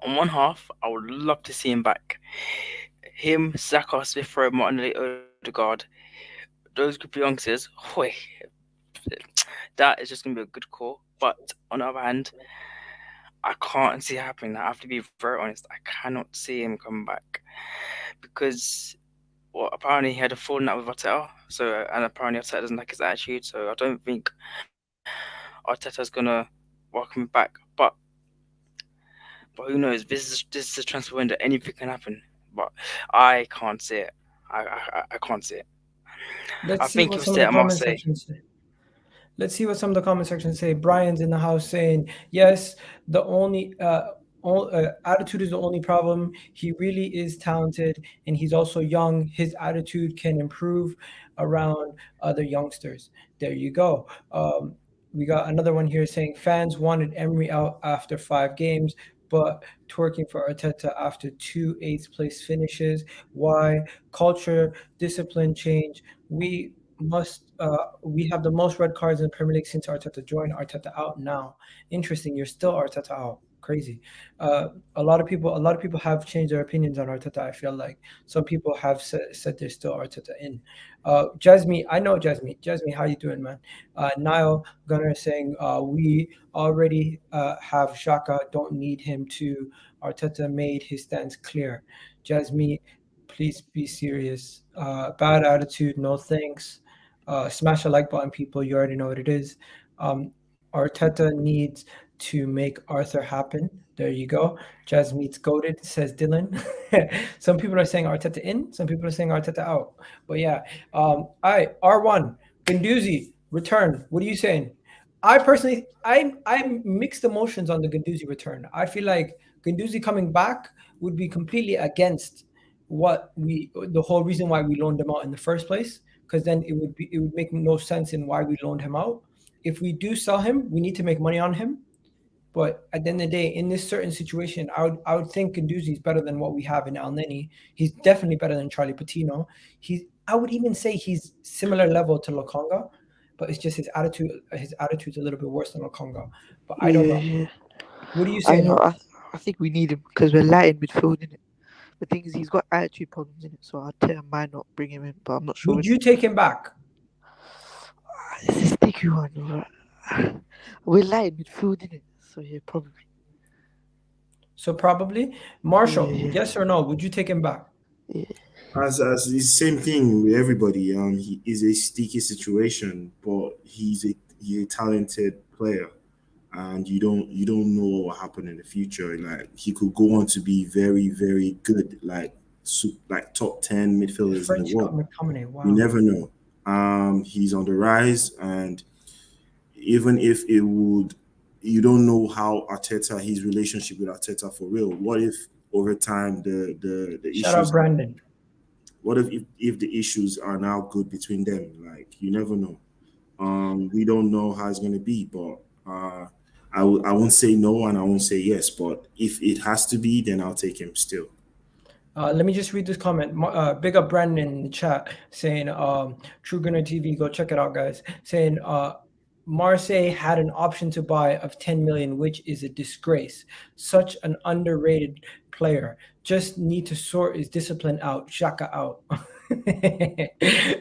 On one half, I would love to see him back. Him, Saka, Smith Rowe, Martinelli, Odegaard, those group of youngsters, that is just going to be a good call. But on the other hand, I can't see it happening. I have to be very honest. I cannot see him come back because, well, apparently he had a falling out with Arteta. And apparently Arteta doesn't like his attitude. So I don't think Arteta's gonna welcome him back. But who knows? This is a transfer window. Anything can happen. But I can't see it. I can't see it. Let's I see think what he'll some of stay the at comment Marseille. sections say. Let's see what some of the comment sections say. Brian's in the house saying, yes, the only attitude is the only problem. He really is talented and he's also young. His attitude can improve around other youngsters. There you go. We got another one here saying fans wanted Emery out after 5 games, but twerking for Arteta after 2 8th place finishes. Why? Culture, discipline change. We have the most red cards in the Premier League since Arteta joined. Arteta out now. Interesting. You're still Arteta out. Crazy. A lot of people have changed their opinions on Arteta. I feel like some people have said they're still Arteta in. Jasmine, I know Jasmine. Jasmine, how you doing, man? Niall Gunner saying we already have Xhaka. Don't need him to. Arteta made his stance clear. Jasmine, please be serious. Bad attitude, no thanks. Smash the like button, people. You already know what it is. Arteta needs to make Arthur happen. There you go. Jazz meets goated, says Dylan. Some people are saying Arteta in, some people are saying Arteta out. But yeah. All right, R1, Guendouzi, return. What are you saying? I personally, I'm mixed emotions on the Guendouzi return. I feel like Guendouzi coming back would be completely against the whole reason why we loaned him out in the first place, because then it would make no sense in why we loaned him out. If we do sell him, we need to make money on him. But at the end of the day, in this certain situation, I would think Guendouzi is better than what we have in El Neni. He's definitely better than Charlie Patino. I would even say he's similar level to Lokonga, but it's just his attitude's a little bit worse than Lokonga. But I don't know. Yeah. What do you say? I think we need him because we're light in midfield, innit? The thing is, he's got attitude problems in it, so Arteta might not bring him in, but I'm not sure. Would you take him back? This is a sticky one. We're light in midfield, innit? So yeah, probably. So probably. Marshall, Yeah. yes or no? Would you take him back? Yeah. As it's the same thing with everybody. He is a sticky situation, but he's a talented player, and you don't know what will happen in the future. Like he could go on to be very, very good, like top 10 midfielders in the world. Wow. You never know. He's on the rise, and even if it would, you don't know how his relationship with Arteta for real. What if over time the issues? Shout out Brandon. What if the issues are now good between them? Like you never know. We don't know how it's going to be, but I won't say no and I won't say yes. But if it has to be, then I'll take him still. Let me just read this comment. Big up Brandon in the chat saying, True Gunner TV, go check it out, guys. Saying, Marseille had an option to buy of 10 million, which is a disgrace. Such an underrated player. Just need to sort his discipline out. Xhaka out.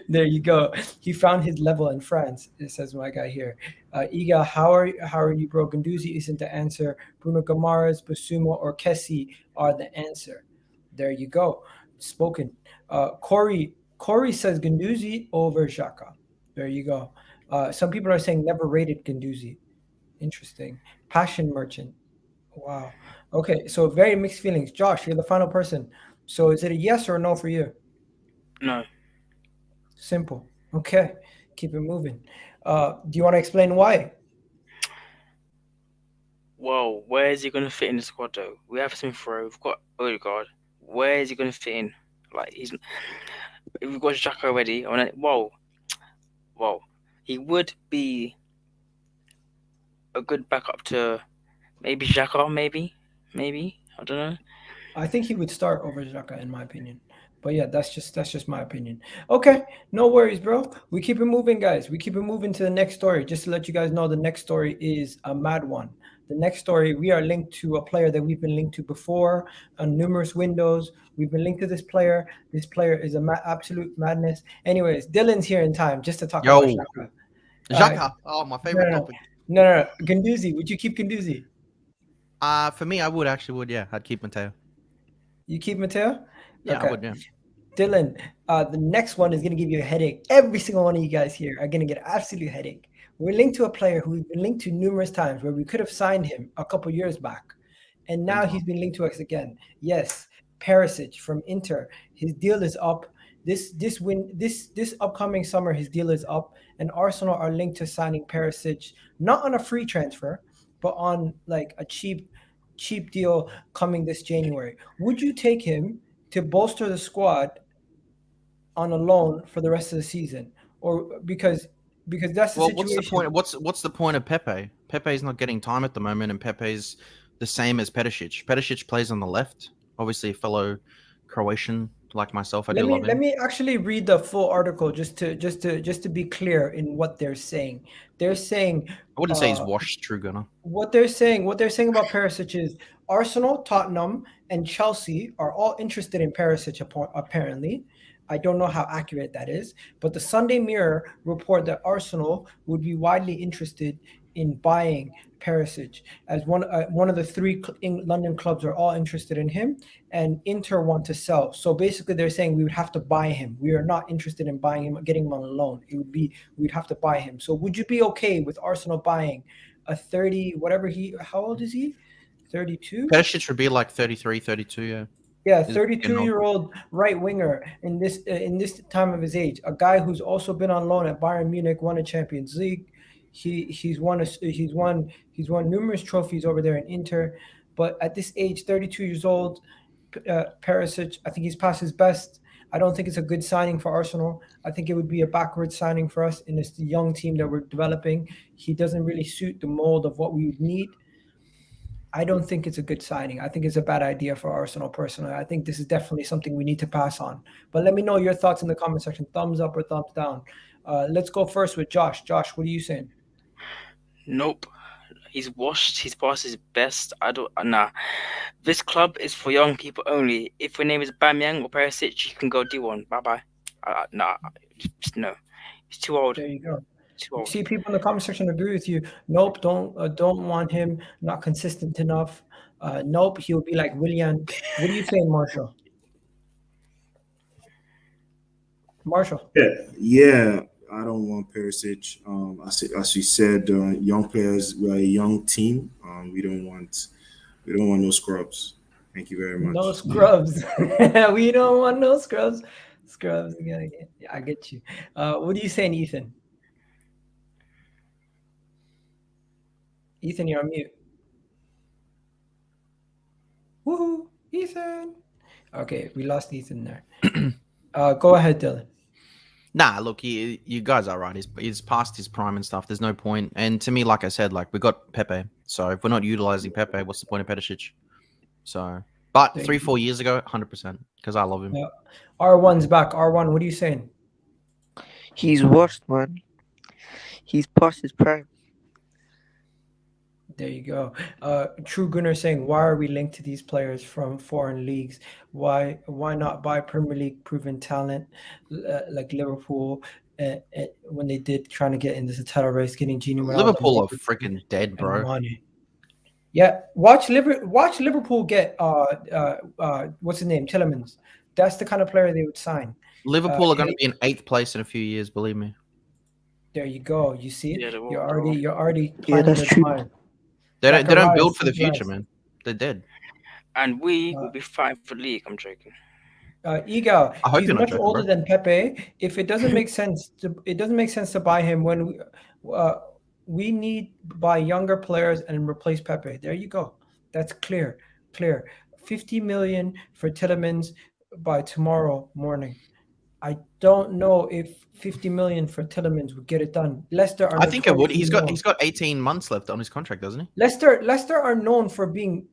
There you go. He found his level in France, it says my guy here. Iga, how are you, bro? Guendouzi isn't the answer. Bruno Gamaras, Basuma, or Kessie are the answer. There you go. Spoken. Corey says Guendouzi over Xhaka. There you go. Some people are saying never rated Guendouzi. Interesting. Passion merchant. Wow. Okay, so very mixed feelings. Josh, you're the final person. So is it a yes or a no for you? No. Simple. Okay, keep it moving. Do you want to explain why? Well, where is he going to fit in the squad though? We have Smith Rowe, we've got Odegaard. Where is he going to fit in? Like we've got Xhaka already. Whoa, he would be a good backup to maybe Xhaka, maybe I don't know. I think he would start over Xhaka in my opinion. But yeah, that's just my opinion. Okay, no worries, bro. We keep it moving, guys. We keep it moving to the next story. Just to let you guys know, the next story is a mad one. The next story, we are linked to a player that we've been linked to before on numerous windows. We've been linked to this player. This player is absolute madness. Anyways, Dylan's here in time just to talk about Xhaka. Xhaka, my favorite topic. No. Guendouzi, would you keep Guendouzi? For me, I would, yeah. I'd keep Matteo. You keep Matteo? Yeah, Okay. I would, yeah. Dylan, the next one is going to give you a headache. Every single one of you guys here are going to get an absolute headache. We're linked to a player who we've been linked to numerous times where we could have signed him a couple years back. And now he's been linked to us again. Yes, Perisic from Inter. His deal is up. This upcoming summer, his deal is up. And Arsenal are linked to signing Perisic, not on a free transfer, but on like a cheap deal coming this January. Would you take him to bolster the squad on a loan for the rest of the season? Or because that's the situation. What's the point? What's the point of Pepe? Pepe's not getting time at the moment, and Pepe's the same as Perisic. Perisic plays on the left. Obviously, a fellow Croatian like myself. Love him. Let me actually read the full article just to be clear in what they're saying. They're saying I wouldn't say he's washed, True Gunner. What they're saying about Perisic is Arsenal, Tottenham, and Chelsea are all interested in Perisic apparently. I don't know how accurate that is, but the Sunday Mirror report that Arsenal would be widely interested in buying Perisic, as one of the three London clubs are all interested in him, and Inter want to sell. So basically, they're saying we would have to buy him. We are not interested in buying him, getting him on a loan. We'd have to buy him. So would you be okay with Arsenal buying a 30, how old is he? 32? Perisic would be like 33, 32, yeah. Yeah, 32-year-old right winger in this time of his age, a guy who's also been on loan at Bayern Munich, won a Champions League. He's won numerous trophies over there in Inter, but at this age, 32 years old, Perisic, I think he's past his best. I don't think it's a good signing for Arsenal. I think it would be a backward signing for us in this young team that we're developing. He doesn't really suit the mold of what we would need. I don't think it's a good signing. I think it's a bad idea for Arsenal personally. I think this is definitely something we need to pass on. But let me know your thoughts in the comment section. Thumbs up or thumbs down. Let's go first with Josh. Josh, what are you saying? Nope. He's washed. He's past his best. Nah. This club is for young people only. If your name is Aubameyang or Perisic, you can go D1. Bye-bye. Nah. No. He's too old. There you go. Too old. You see people in the comment section agree with you. Nope, don't want him. Not consistent enough. Nope, he'll be like Willian. What are you saying, Marshall? Yeah. I don't want Perisic. As you said, young players. We're a young team. We don't want no scrubs. Thank you very much. No scrubs. We don't want no scrubs. Scrubs again. Yeah, I get you. What are you saying, Ethan? Ethan, you're on mute. Woohoo, Ethan. Okay, we lost Ethan there. Go ahead, Dylan. Nah, look, you guys are right. He's past his prime and stuff. There's no point. And to me, like I said, like we got Pepe. So if we're not utilizing Pepe, what's the point of Perisic? So But There 3-4 years ago, 100%, because I love him. Yeah. R1's back. R1, what are you saying? He's washed, man. He's past his prime. There you go. True Gunner saying, why are we linked to these players from foreign leagues? Why not buy Premier League proven talent like Liverpool when they did trying to get in this title race, getting Gini Wijnaldum, Liverpool are freaking dead, bro. Mane. Yeah, watch Liverpool get what's his name, Tielemans. That's the kind of player they would sign. Liverpool are going to be in 8th place in a few years, believe me. There you go. You see it? Yeah, they will, You're bro. already Yeah, planning that's the true. time. They don't build Zacharias, for the future, Zacharias. man. They're dead. And we will be fighting for the league. I'm joking. Igal, I hope he's you're not much joking, older bro. than Pepe. If it doesn't make sense to buy him when we need to buy younger players and replace Pepe. There you go. That's clear. 50 million for Tielemans by tomorrow morning. I don't know if 50 million for Tielemans would get it done. Leicester are I think it would. notoriously He's got 18 months left on his contract, doesn't he? Leicester are known for being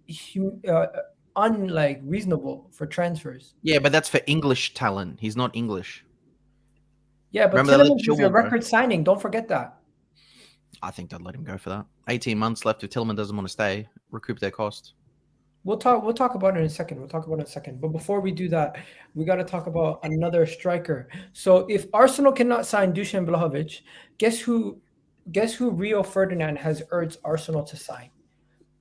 reasonable for transfers. Yeah, but that's for English talent. He's not English. Yeah, but Remember they let Tielemans was a Chilwell go? record signing. Don't forget that. I think they'd let him go for that. 18 months left. If Tielemans doesn't want to stay, recoup their cost. We'll talk about it in a second. But before we do that, we got to talk about another striker. So if Arsenal cannot sign Dusan Vlahovic, guess who Rio Ferdinand has urged Arsenal to sign?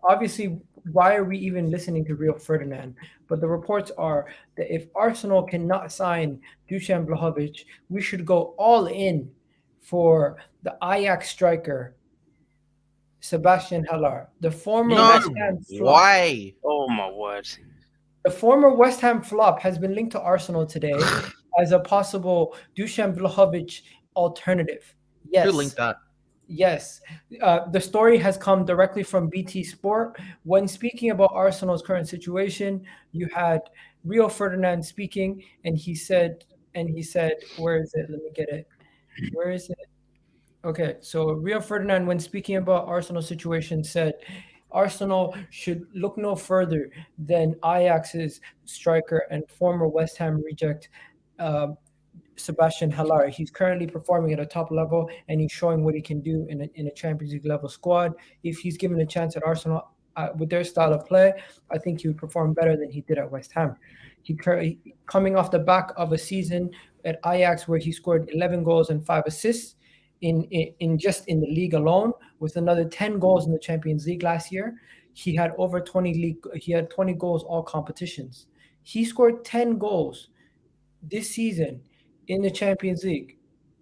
Obviously, why are we even listening to Rio Ferdinand? But the reports are that if Arsenal cannot sign Dusan Vlahovic, we should go all in for the Ajax striker, Sebastien Haller, the former West Ham flop. Why? Oh my word. The former West Ham flop has been linked to Arsenal today as a possible Dusan Vlahovic alternative. Yes. Who linked that? Yes. The story has come directly from BT Sport. When speaking about Arsenal's current situation, you had Rio Ferdinand speaking, and he said, where is it? Let me get it. Where is it? Okay, so Rio Ferdinand, when speaking about Arsenal's situation, said Arsenal should look no further than Ajax's striker and former West Ham reject, Sebastien Haller. He's currently performing at a top level, and he's showing what he can do in a Champions League level squad. If he's given a chance at Arsenal with their style of play, I think he would perform better than he did at West Ham. He coming off the back of a season at Ajax where he scored 11 goals and 5 assists in just in the league alone, with another 10 goals in the Champions League last year. He had over 20 goals all competitions. He scored 10 goals this season in the Champions League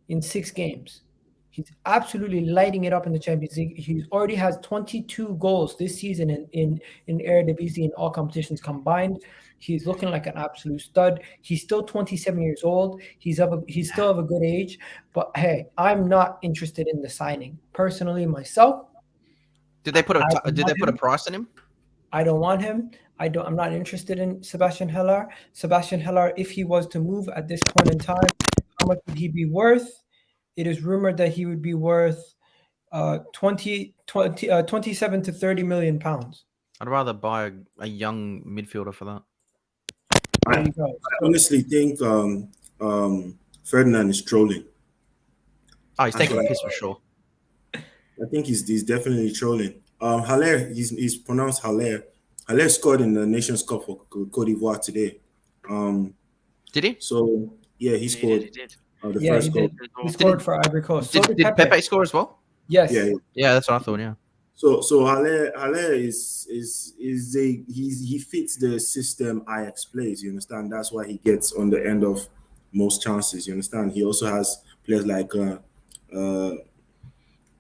in 6 games. He's absolutely lighting it up in the Champions League. He already has 22 goals this season in Eredivisie in all competitions combined. He's looking like an absolute stud. He's still 27 years old. He's still of a good age. But hey, I'm not interested in the signing personally myself. Did they put a price on him? I don't want him. I'm not interested in Sebastien Haller. Sebastien Haller, if he was to move at this point in time, how much would he be worth? It is rumored that he would be worth 27 to 30 million pounds. I'd rather buy a young midfielder for that. I honestly think Ferdinand is trolling. Oh, he's taking a piss for sure. I think he's definitely trolling. Haller, he's pronounced Haller. Haller scored in the Nations Cup for Cote d'Ivoire today. Did he? So yeah, he scored. He did. The first goal. He scored for Ivory Coast. Did Pepe score as well? Yes. Yeah, that's what I thought. Yeah. So Haller he fits the system Ajax plays. You understand? That's why he gets on the end of most chances. You understand? He also has players like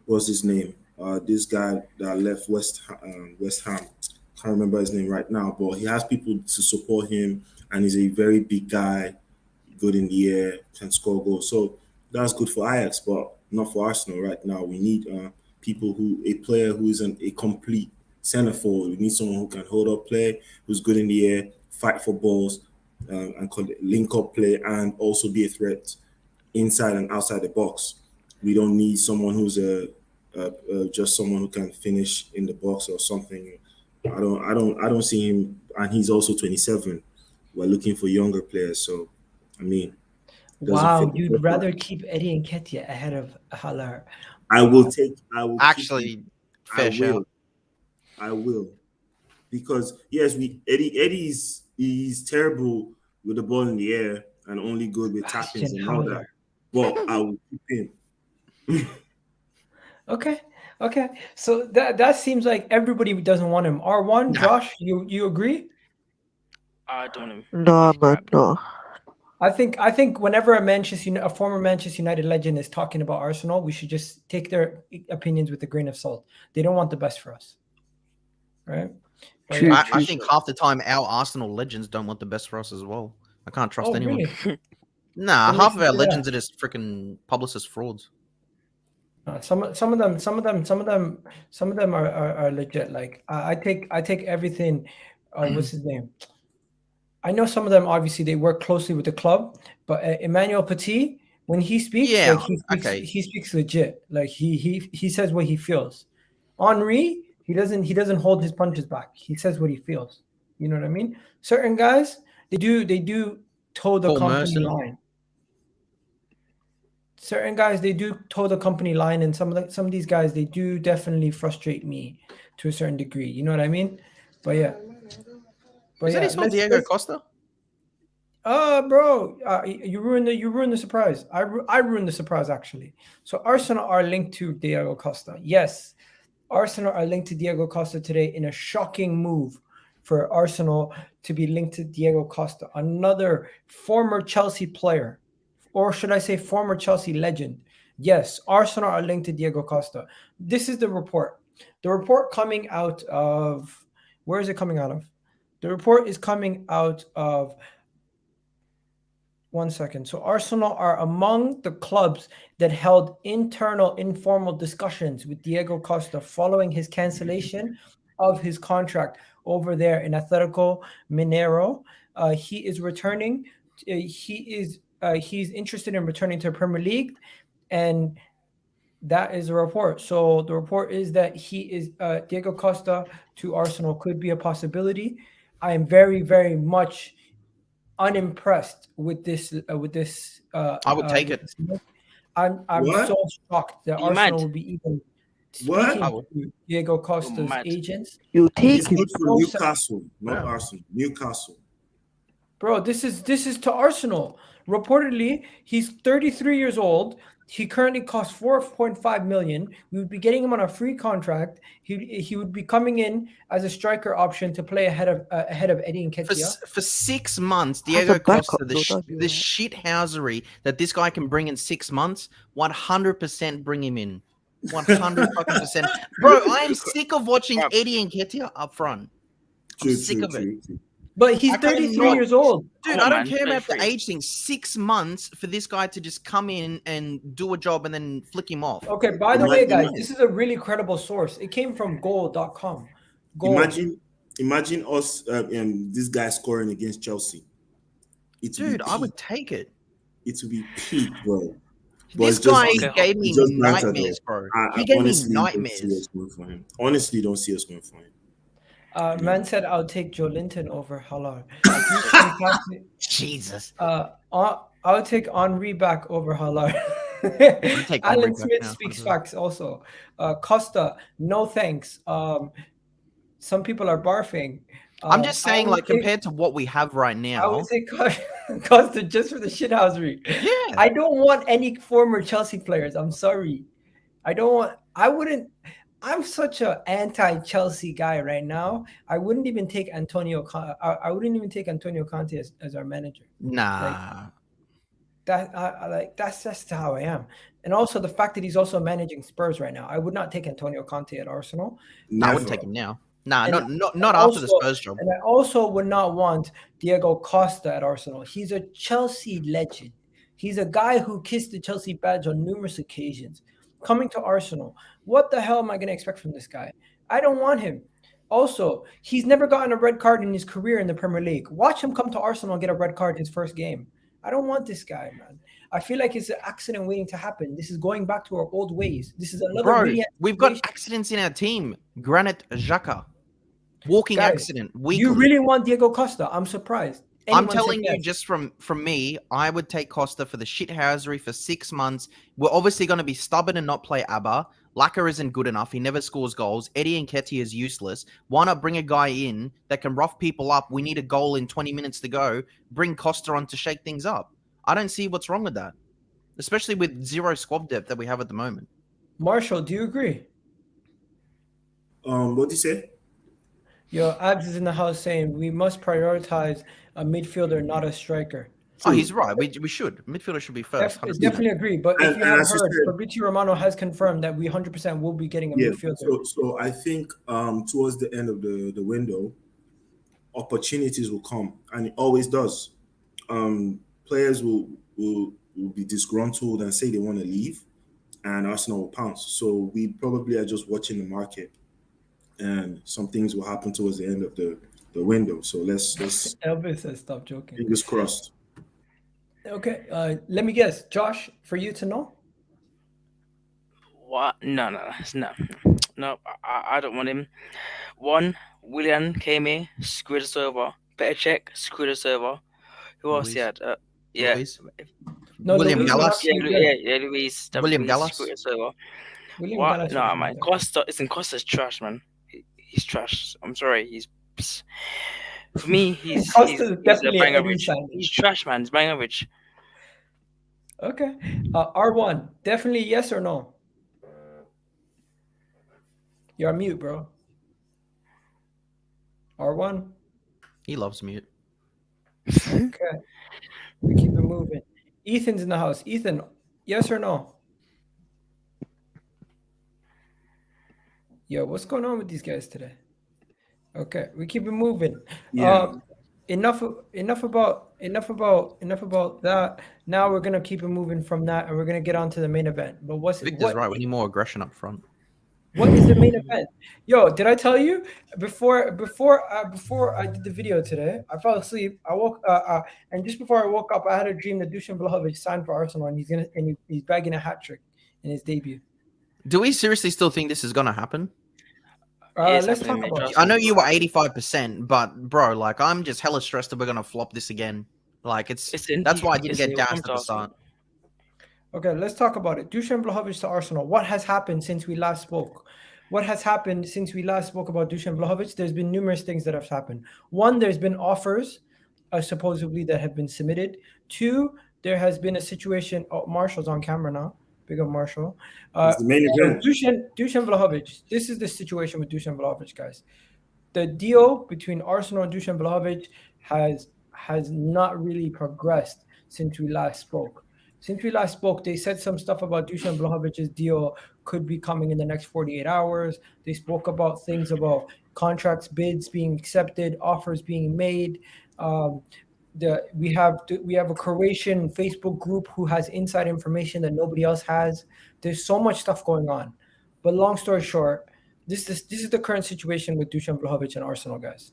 what's his name? This guy that left West Ham. Can't remember his name right now, but he has people to support him, and he's a very big guy, good in the air, can score goals. So that's good for Ajax, but not for Arsenal right now. We need a player who is a complete center forward. We need someone who can hold up play, who's good in the air, fight for balls, and link up play, and also be a threat inside and outside the box. We don't need someone who's just someone who can finish in the box or something. I don't see him, and he's also 27. We're looking for younger players, so I mean, doesn't Wow, fit the you'd profile. rather keep Eddie Nketiah ahead of Haller. I will keep him. Actually, fair shout. I will. Because yes, Eddie's he's terrible with the ball in the air and only good with tappings Sebastian and all that. Haller. But I will keep him. Okay. So that seems like everybody doesn't want him. R1, Josh, you agree? I don't know. No, man, no. I think whenever a former Manchester United legend is talking about Arsenal, we should just take their opinions with a grain of salt. They don't want the best for us, right? But True, yeah. I think half the time our Arsenal legends don't want the best for us as well. I can't trust Oh, anyone. really? Nah, What half makes of you our say legends are just freaking publicist frauds. Some of them are legit. Like I take everything. What's his name? I know some of them. Obviously, they work closely with the club. But Emmanuel Petit, when he speaks, Yeah, like he speaks legit. Like he says what he feels. Henri, he doesn't hold his punches back. He says what he feels. You know what I mean? Certain guys, they do toe the Paul company Merson. line. Certain guys, they do toe the company line, and some of these guys, they do definitely frustrate me to a certain degree. You know what I mean? But yeah. Is that his name, Diago Costa? Bro, you ruined the surprise. I ruined the surprise actually. So Arsenal are linked to Diago Costa. Yes, Arsenal are linked to Diago Costa today in a shocking move for Arsenal to be linked to Diago Costa, another former Chelsea player, or should I say former Chelsea legend. Yes, Arsenal are linked to Diago Costa. This is the report. The report coming out of, where is it coming out of? The report is coming out of, one second. So Arsenal are among the clubs that held internal informal discussions with Diago Costa following his cancellation of his contract over there in Atletico Mineiro. He is returning. He's interested in returning to the Premier League, and that is a report. So the report is that Diago Costa to Arsenal could be a possibility. I am very, very much unimpressed with this. I would take it. I'm What? so shocked that You Arsenal mad? will be even What? speaking to Diago Costa's mad. agents. You He's take it. good for So Newcastle, not Yeah. Arsenal. Newcastle. Bro, this is to Arsenal. Reportedly, he's 33 years old. He currently costs 4.5 million. We would be getting him on a free contract. He would be coming in as a striker option to play ahead of Eddie Nketiah. For 6 months, As a Diago backup, Costa, though, that'd be the alright. shithousery that this guy can bring in 6 months, 100% bring him in. 100%. Bro, I am sick of watching Bruv. Eddie Nketiah up front. I'm True, sick true, of it. true, true. But he's I cannot- 33 years old. Dude, Come I on, don't man, care about the 33. age thing. 6 months for this guy to just come in and do a job and then flick him off. Okay, by the way, Imagine- guys, this is a really credible source. It came from goal.com. Goal. Imagine us, this guy scoring against Chelsea. It would Dude, be I would peak. take it. It would be peak, bro. But This it's just- guy Okay. gave me it's just banter, nightmares, though. bro. I He gave me honestly don't see nightmares. us going for him. Honestly, don't see us going for him. Man said I'll take Joe Linton over Haller. Jesus. I'll take Henri back over Haller. take Henry Alan back Smith now, speaks 100%. facts also. Costa, no thanks. Some people are barfing. I'm just saying, I would like, take- compared to what we have right I now. would say Costa just for the shithousery. Yeah. I don't want any former Chelsea players. I'm sorry. I'm such a anti-Chelsea guy right now. I wouldn't even take Antonio Conte as our manager. Nah. That's just how I am. And also the fact that he's also managing Spurs right now. I would not take Antonio Conte at Arsenal. Nah, I Never. wouldn't take him now. Nah, And not after the Spurs job. And I also would not want Diago Costa at Arsenal. He's a Chelsea legend. He's a guy who kissed the Chelsea badge on numerous occasions. Coming to Arsenal, what the hell am I going to expect from this guy? I don't want him. Also, he's never gotten a red card in his career in the Premier League. Watch him come to Arsenal and get a red card in his first game. I don't want this guy, man. I feel like it's an accident waiting to happen. This is going back to our old ways. This is another Bro, really we've got situation. accidents in our team. Granit Xhaka. Walking Guys, accident. Weekly. You really want Diego Costa? I'm surprised. I'm Anyone telling said you, yes. just from me, I would take Costa for the shithousery for 6 months. We're obviously going to be stubborn and not play ABBA. Laka isn't good enough. He never scores goals. Eddie Nketiah is useless. Why not bring a guy in that can rough people up? We need a goal in 20 minutes to go. Bring Costa on to shake things up. I don't see what's wrong with that, especially with zero squad depth that we have at the moment. Marshall, do you agree? What do you say? Yo, Abs is in the house saying we must prioritize a midfielder, not a striker. Oh, he's right. We should. Midfielder should be first. Definitely agree. But if And you have as you heard, said- Fabrizio Romano has confirmed that we 100% will be getting a Yeah. midfielder. So I think towards the end of the window, opportunities will come, and it always does. Players will be disgruntled and say they want to leave, and Arsenal will pounce. So we probably are just watching the market, and some things will happen towards the end of the window. So let's Elvis says, stop joking. fingers crossed. Okay, let me guess. Josh, for you to know? What? No. I don't want him. One, Willian came here, screwed us over. Perisic screwed us over. Who else he Luis. had? Yeah. Luis? No, William Luis was Gallas? actually good. Yeah, Luis. William Luis Gallas? screwed us over. William What? Gallas No, was man. good. Costa's trash, man. He's trash. I'm sorry. He's for me. He's Costa's definitely bang an average. signing. He's trash, man. He's bang average. Okay. R1, definitely yes or no? You're on mute, bro. R1? He loves mute. Okay. We keep it moving. Ethan's in the house. Ethan, yes or no? Yo, what's going on with these guys today? Okay, we keep it moving. Yeah. Enough about that. Now we're gonna keep it moving from that, and we're gonna get on to the main event. But Victor's right. We need more aggression up front. What is the main event? Yo, did I tell you before I did the video today? I fell asleep. I woke and just before I woke up, I had a dream that Dusan Vlahovic signed for Arsenal, and he's bagging a hat trick in his debut. Do we seriously still think this is going to happen? It's Let's talk happening, about mate. it. I know you were 85%, but bro, like I'm just hella stressed that we're going to flop this again. Like that's why I didn't get gassed at the start. Okay, let's talk about it. Dusan Vlahovic to Arsenal. What has happened since we last spoke? What has happened since we last spoke about Dusan Vlahovic? There's been numerous things that have happened. One, there's been offers supposedly that have been submitted. Two, there has been a situation. Oh, Marshall's on camera now. Big up Marshall. It's the main event. Dusan Vlahovic. This is the situation with Dusan Vlahovic, guys. The deal between Arsenal and Dusan Vlahovic has not really progressed since we last spoke. Since we last spoke, they said some stuff about Dusan Vlahovic's deal could be coming in the next 48 hours. They spoke about things about contracts, bids being accepted, offers being made. We have a Croatian Facebook group who has inside information that nobody else has. There's so much stuff going on. But long story short, this is the current situation with Dusan Vlahovic and Arsenal, guys.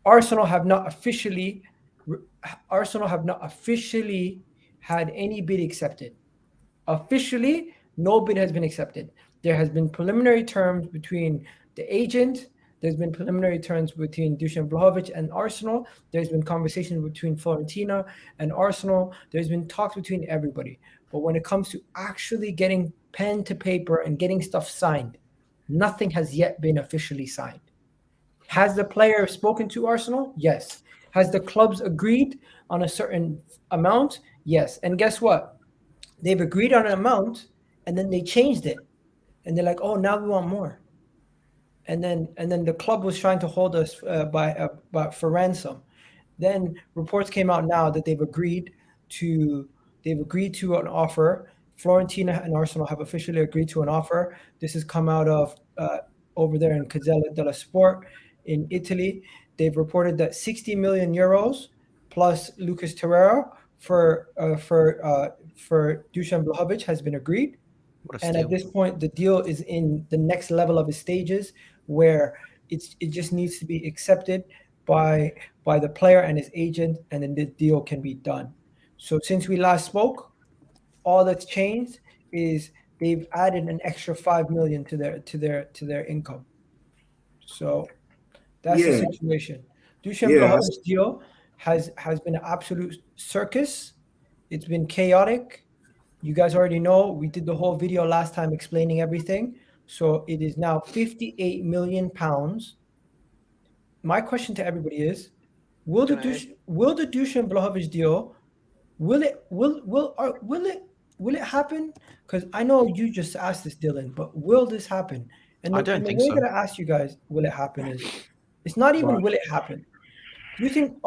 Arsenal have not officially had any bid accepted. Officially, no bid has been accepted. There has been preliminary terms between the agent. There's been preliminary terms between Dusan Vlahovic and Arsenal. There's been conversations between Fiorentina and Arsenal. There's been talks between everybody. But when it comes to actually getting pen to paper and getting stuff signed, nothing has yet been officially signed. Has the player spoken to Arsenal? Yes. Has the clubs agreed on a certain amount? Yes. And guess what? They've agreed on an amount, and then they changed it. And they're like, oh, now we want more. And then the club was trying to hold us for ransom. Then reports came out now that they've agreed to an offer. Fiorentina and Arsenal have officially agreed to an offer. This has come out of over there in Gazzetta dello Sport in Italy. They've reported that 60 million euros plus Lucas Torreira for Dusan Vlahovic has been agreed. And at this point, the deal is in the next level of its stages, where it just needs to be accepted by the player and his agent, and then the deal can be done. So since we last spoke, all that's changed is they've added an extra 5 million to their income. So That's the Yeah, situation. Dusan yeah, Vlahovic's deal has been an absolute circus. It's been chaotic. You guys already know we did the whole video last time explaining everything. So it is now 58 million pounds. My question to everybody is: Will the Dusan Vlahovic deal? Will it happen? Because I know you just asked this, Dylan, but will this happen? And I the, don't and the think way so. that I asked you guys, will it happen? Is it's not even will it happen. Do you think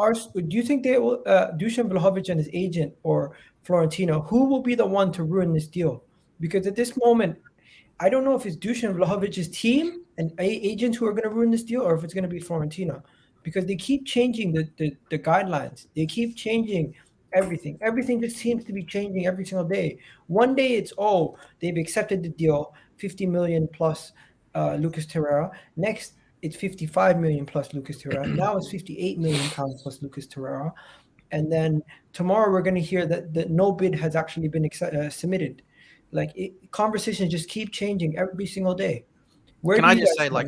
they will Dusan Vlahovic and his agent or Florentino, who will be the one to ruin this deal? Because at this moment, I don't know if it's Dusan Vlahovic's team and agents who are going to ruin this deal, or if it's going to be Florentina, because they keep changing the guidelines. They keep changing everything. Everything just seems to be changing every single day. One day it's they've accepted the deal, 50 million plus Lucas Torreira. Next it's 55 million plus Lucas Torreira. Now it's 58 million pounds plus Lucas Torreira. And then tomorrow we're going to hear that no bid has actually been submitted. Conversations just keep changing every single day. Can I just say, like,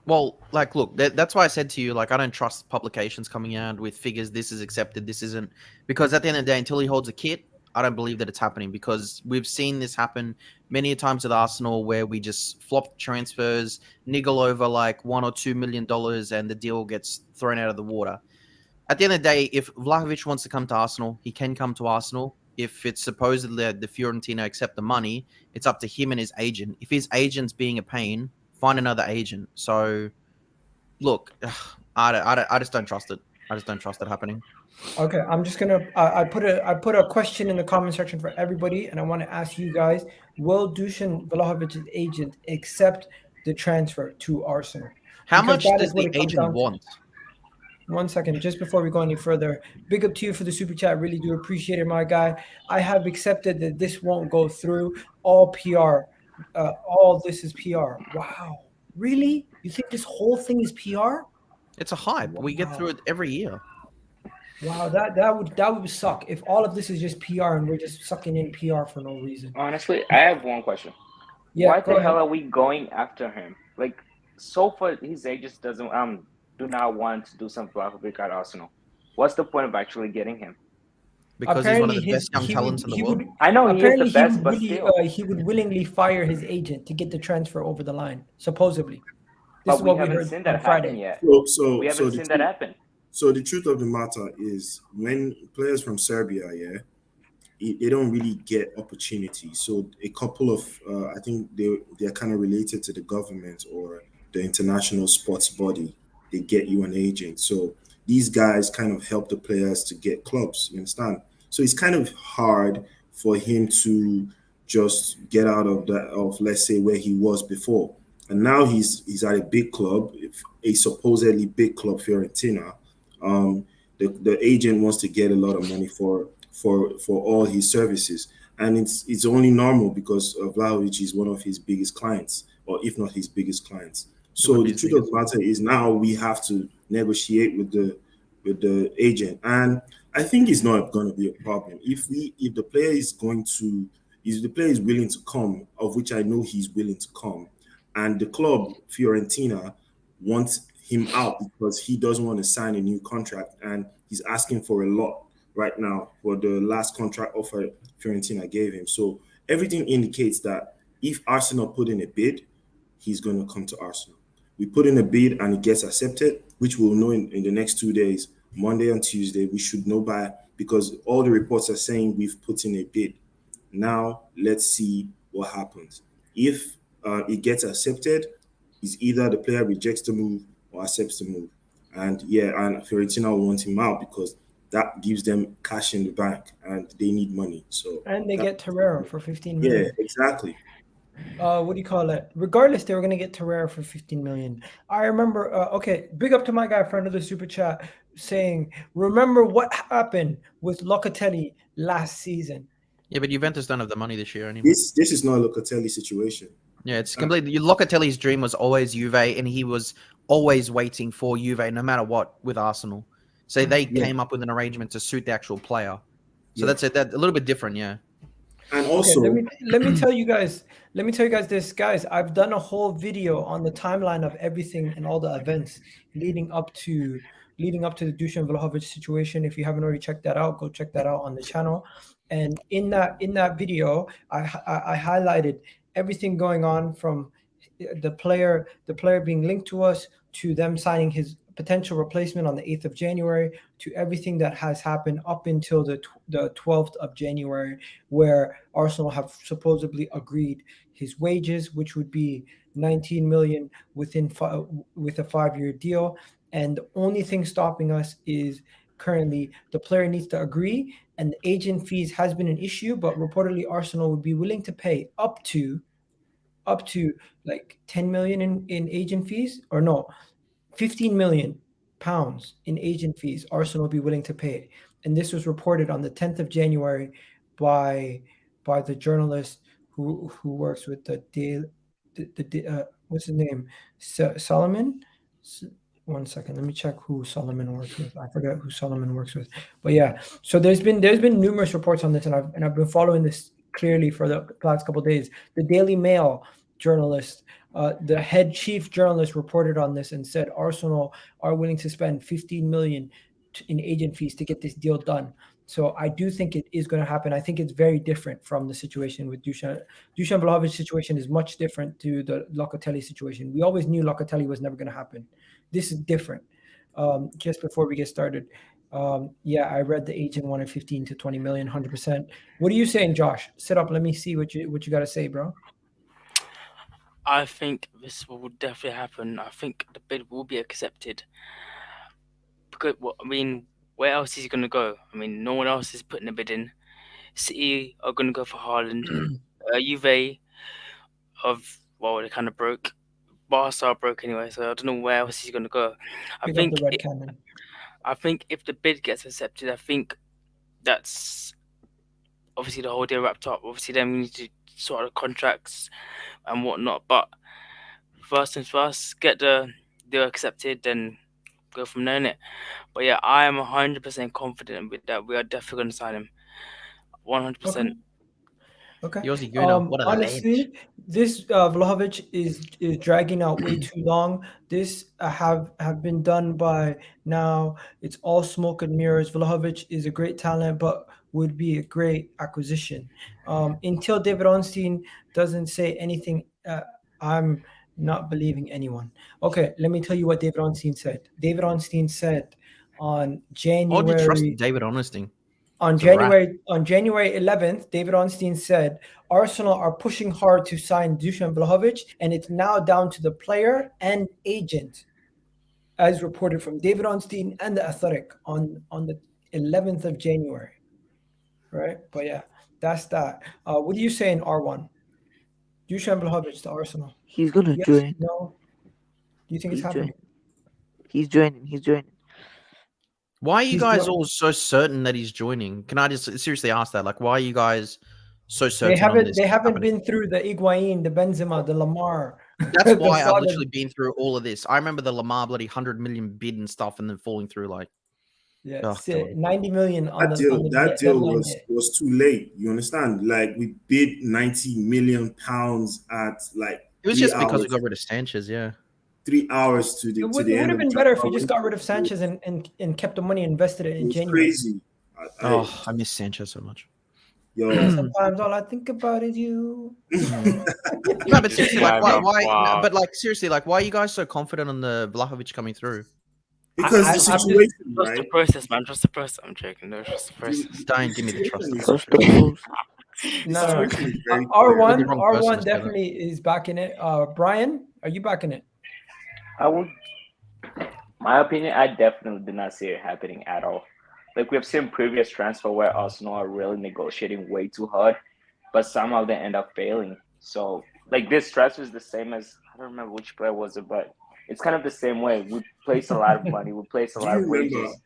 well, like, look, that's why I said to you, like, I don't trust publications coming out with figures. This is accepted. This isn't, because at the end of the day, until he holds a kit, I don't believe that it's happening, because we've seen this happen many times at Arsenal where we just flop transfers, niggle over like $1 or $2 million, and the deal gets thrown out of the water. At the end of the day, if Vlahovic wants to come to Arsenal, he can come to Arsenal. If it's supposedly that the Fiorentina accept the money, it's up to him and his agent. If his agent's being a pain, find another agent. So, look, I just don't trust it. I just don't trust it happening. Okay, I'm just gonna. I put a question in the comment section for everybody, and I want to ask you guys: Will Dusan Vlahovic's agent accept the transfer to Arsenal? How Because much that does is what the it comes agent down to. want? 1 second, just before we go any further, big up to you for the super chat. Really do appreciate it, my guy. I have accepted that this won't go through. All PR. All this is PR. Wow, really? You think this whole thing is PR? It's a hype. We get through it every year. Wow, that would suck if all of this is just PR and we're just sucking in PR for no reason. Honestly, I have one question. Yeah, Why go the hell ahead. are we going after him? Like, so far his agents do not want to do some Vlahovic at Arsenal. What's the point of actually getting him? Because he's one of the best young talents in the world. I know he is the best, would but really, still. he would willingly fire his agent to get the transfer over the line, supposedly. This But is we what we haven't heard seen on that happen Friday. yet. So We haven't seen that happen. So the truth of the matter is, when players from Serbia, they don't really get opportunity. So a couple of, I think they're kind of related to the government or the international sports body. They get you an agent. So these guys kind of help the players to get clubs. You understand? So it's kind of hard for him to just get out of let's say where he was before. And now he's at a big club, a supposedly big club, Fiorentina. The agent wants to get a lot of money for all his services, and it's only normal because Vlahovic is one of his biggest clients, or if not his biggest clients. So the truth of the matter is, now we have to negotiate with the agent, and I think it's not going to be a problem if the player is willing to come, of which I know he's willing to come, and the club Fiorentina wants him out because he doesn't want to sign a new contract, and he's asking for a lot right now for the last contract offer Fiorentina gave him. So everything indicates that if Arsenal put in a bid, he's going to come to Arsenal. We put in a bid and it gets accepted, which we'll know in the next 2 days, Monday and Tuesday. We should know because all the reports are saying we've put in a bid. Now let's see what happens. If it gets accepted, it's either the player rejects the move or accepts the move. And Fiorentina will want him out because that gives them cash in the bank and they need money. So and they get Torreira for 15 million. Yeah, exactly. What do you call it? Regardless, they were going to get Torreira for 15 million. I remember, okay, big up to my guy for another super chat saying, remember what happened with Locatelli last season. Yeah, but Juventus don't have the money this year anymore. This is not a Locatelli situation. Yeah, it's completely. Locatelli's dream was always Juve, and he was always waiting for Juve, no matter what, with Arsenal. So they came up with an arrangement to suit the actual player. So that's it. That's a little bit different, yeah. And Okay, also, let me tell you guys. Let me tell you guys this, guys. I've done a whole video on the timeline of everything and all the events leading up to the Dusan Vlahovic situation. If you haven't already checked that out, go check that out on the channel. And in that video, I highlighted everything going on from the player being linked to us to them signing his potential replacement on the 8th of January to everything that has happened up until the 12th of January, where Arsenal have supposedly agreed his wages, which would be 19 million with a 5-year deal. And the only thing stopping us is currently the player needs to agree, and the agent fees has been an issue, but reportedly Arsenal would be willing to pay up to like 10 million in agent fees, or no, 15 million pounds in agent fees Arsenal will be willing to pay. And this was reported on the 10th of January by the journalist who works with the what's his name? Solomon? One second, let me check who Solomon works with. I forget who Solomon works with. But yeah, so there's been numerous reports on this, and I've been following this clearly for the last couple of days. The Daily Mail journalist, the head chief journalist, reported on this and said Arsenal are willing to spend 15 million in agent fees to get this deal done. So I do think it is going to happen. I think it's very different from the situation with Dusan Vlahovic situation is much different to the Locatelli situation. We always knew Locatelli was never going to happen. This is different. Just before we get started, yeah, I read the agent wanted 15 to 20 million, 100%. What are you saying, Josh? Sit up. Let me see what you got to say, bro. I think this will definitely happen. I think the bid will be accepted. Because, where else is he going to go? No one else is putting a bid in. City are going to go for Haaland. Juve, they kind of broke. Barca are broke anyway, so I don't know where else he's going to go. I think if the bid gets accepted, I think that's obviously the whole deal wrapped up. Obviously, then we need to sort out the contracts and whatnot. But first things first, get the deal accepted, then go from there, innit? But yeah, I am 100% confident with that. We are definitely going to sign him. 100%. Okay. Yosi Guna, what a honestly, legend. This Vlahovic is dragging out way too long. This have been done by now. It's all smoke and mirrors. Vlahovic is a great talent, but would be a great acquisition. Until David Ornstein doesn't say anything, I'm not believing anyone. Okay, let me tell you what David Ornstein said. David Ornstein said on January. Why would you trust David Ornstein? On January 11th, David Ornstein said Arsenal are pushing hard to sign Dusan Vlahovic, and it's now down to the player and agent, as reported from David Ornstein and The Athletic on the 11th of January. Right? But yeah, that's that. What are you saying, R1? Dusan Vlahovic to Arsenal. He's going to join. No? Do you think it's happening? He's joining. Why are you guys all so certain that he's joining? Can I just seriously ask that? Like, why are you guys so certain? They haven't been through the Higuain, the Benzema, the Lamar. That's why I've literally been through all of this. I remember the Lamar bloody 100 million bid and stuff, and then falling through like. Yeah, 90 million on that deal was too late. You understand? Like, we bid 90 million pounds at like. It was just because we got rid of Sanchez. Yeah. 3 hours to the. It would have been better if we just got rid of Sanchez and kept the money and invested it in January. Crazy. I miss Sanchez so much. Yo. Sometimes all I think about is you. No, but seriously, like why? Wow. But like seriously, like why are you guys so confident on the Vlahovic coming through? Because the situation, trust the process, man. Trust the process. I'm joking. No, trust the process. Don't give me the trust. No. R1 definitely is back in it. Brian, are you back in it? My opinion, I definitely do not see it happening at all. Like, we've seen previous transfer where Arsenal are really negotiating way too hard, but somehow they end up failing. So, like, this transfer is the same as, I don't remember which player was it, but it's kind of the same way. We place a lot of money, we place a lot of wages.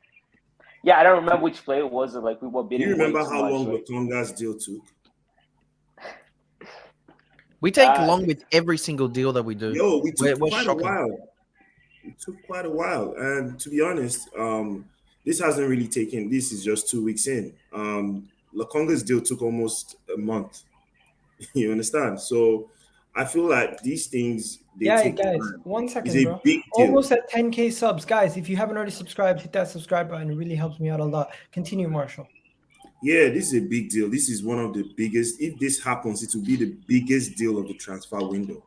Yeah, I don't remember which player it was. Like, we were bidding. Do you remember how long Lokonga's deal took? We take long with every single deal that we do. Yo, we took quite a while. It took quite a while, and to be honest, this hasn't really taken. This is just 2 weeks in. Lokonga's deal took almost a month. You understand? So I feel like these things, they Yeah, take guys, time. 1 It's second, a bro. big deal. Almost at 10K subs. Guys, if you haven't already subscribed, hit that subscribe button. It really helps me out a lot. Continue, Marshall. Yeah, this is a big deal. This is one of the biggest. If this happens, it will be the biggest deal of the transfer window.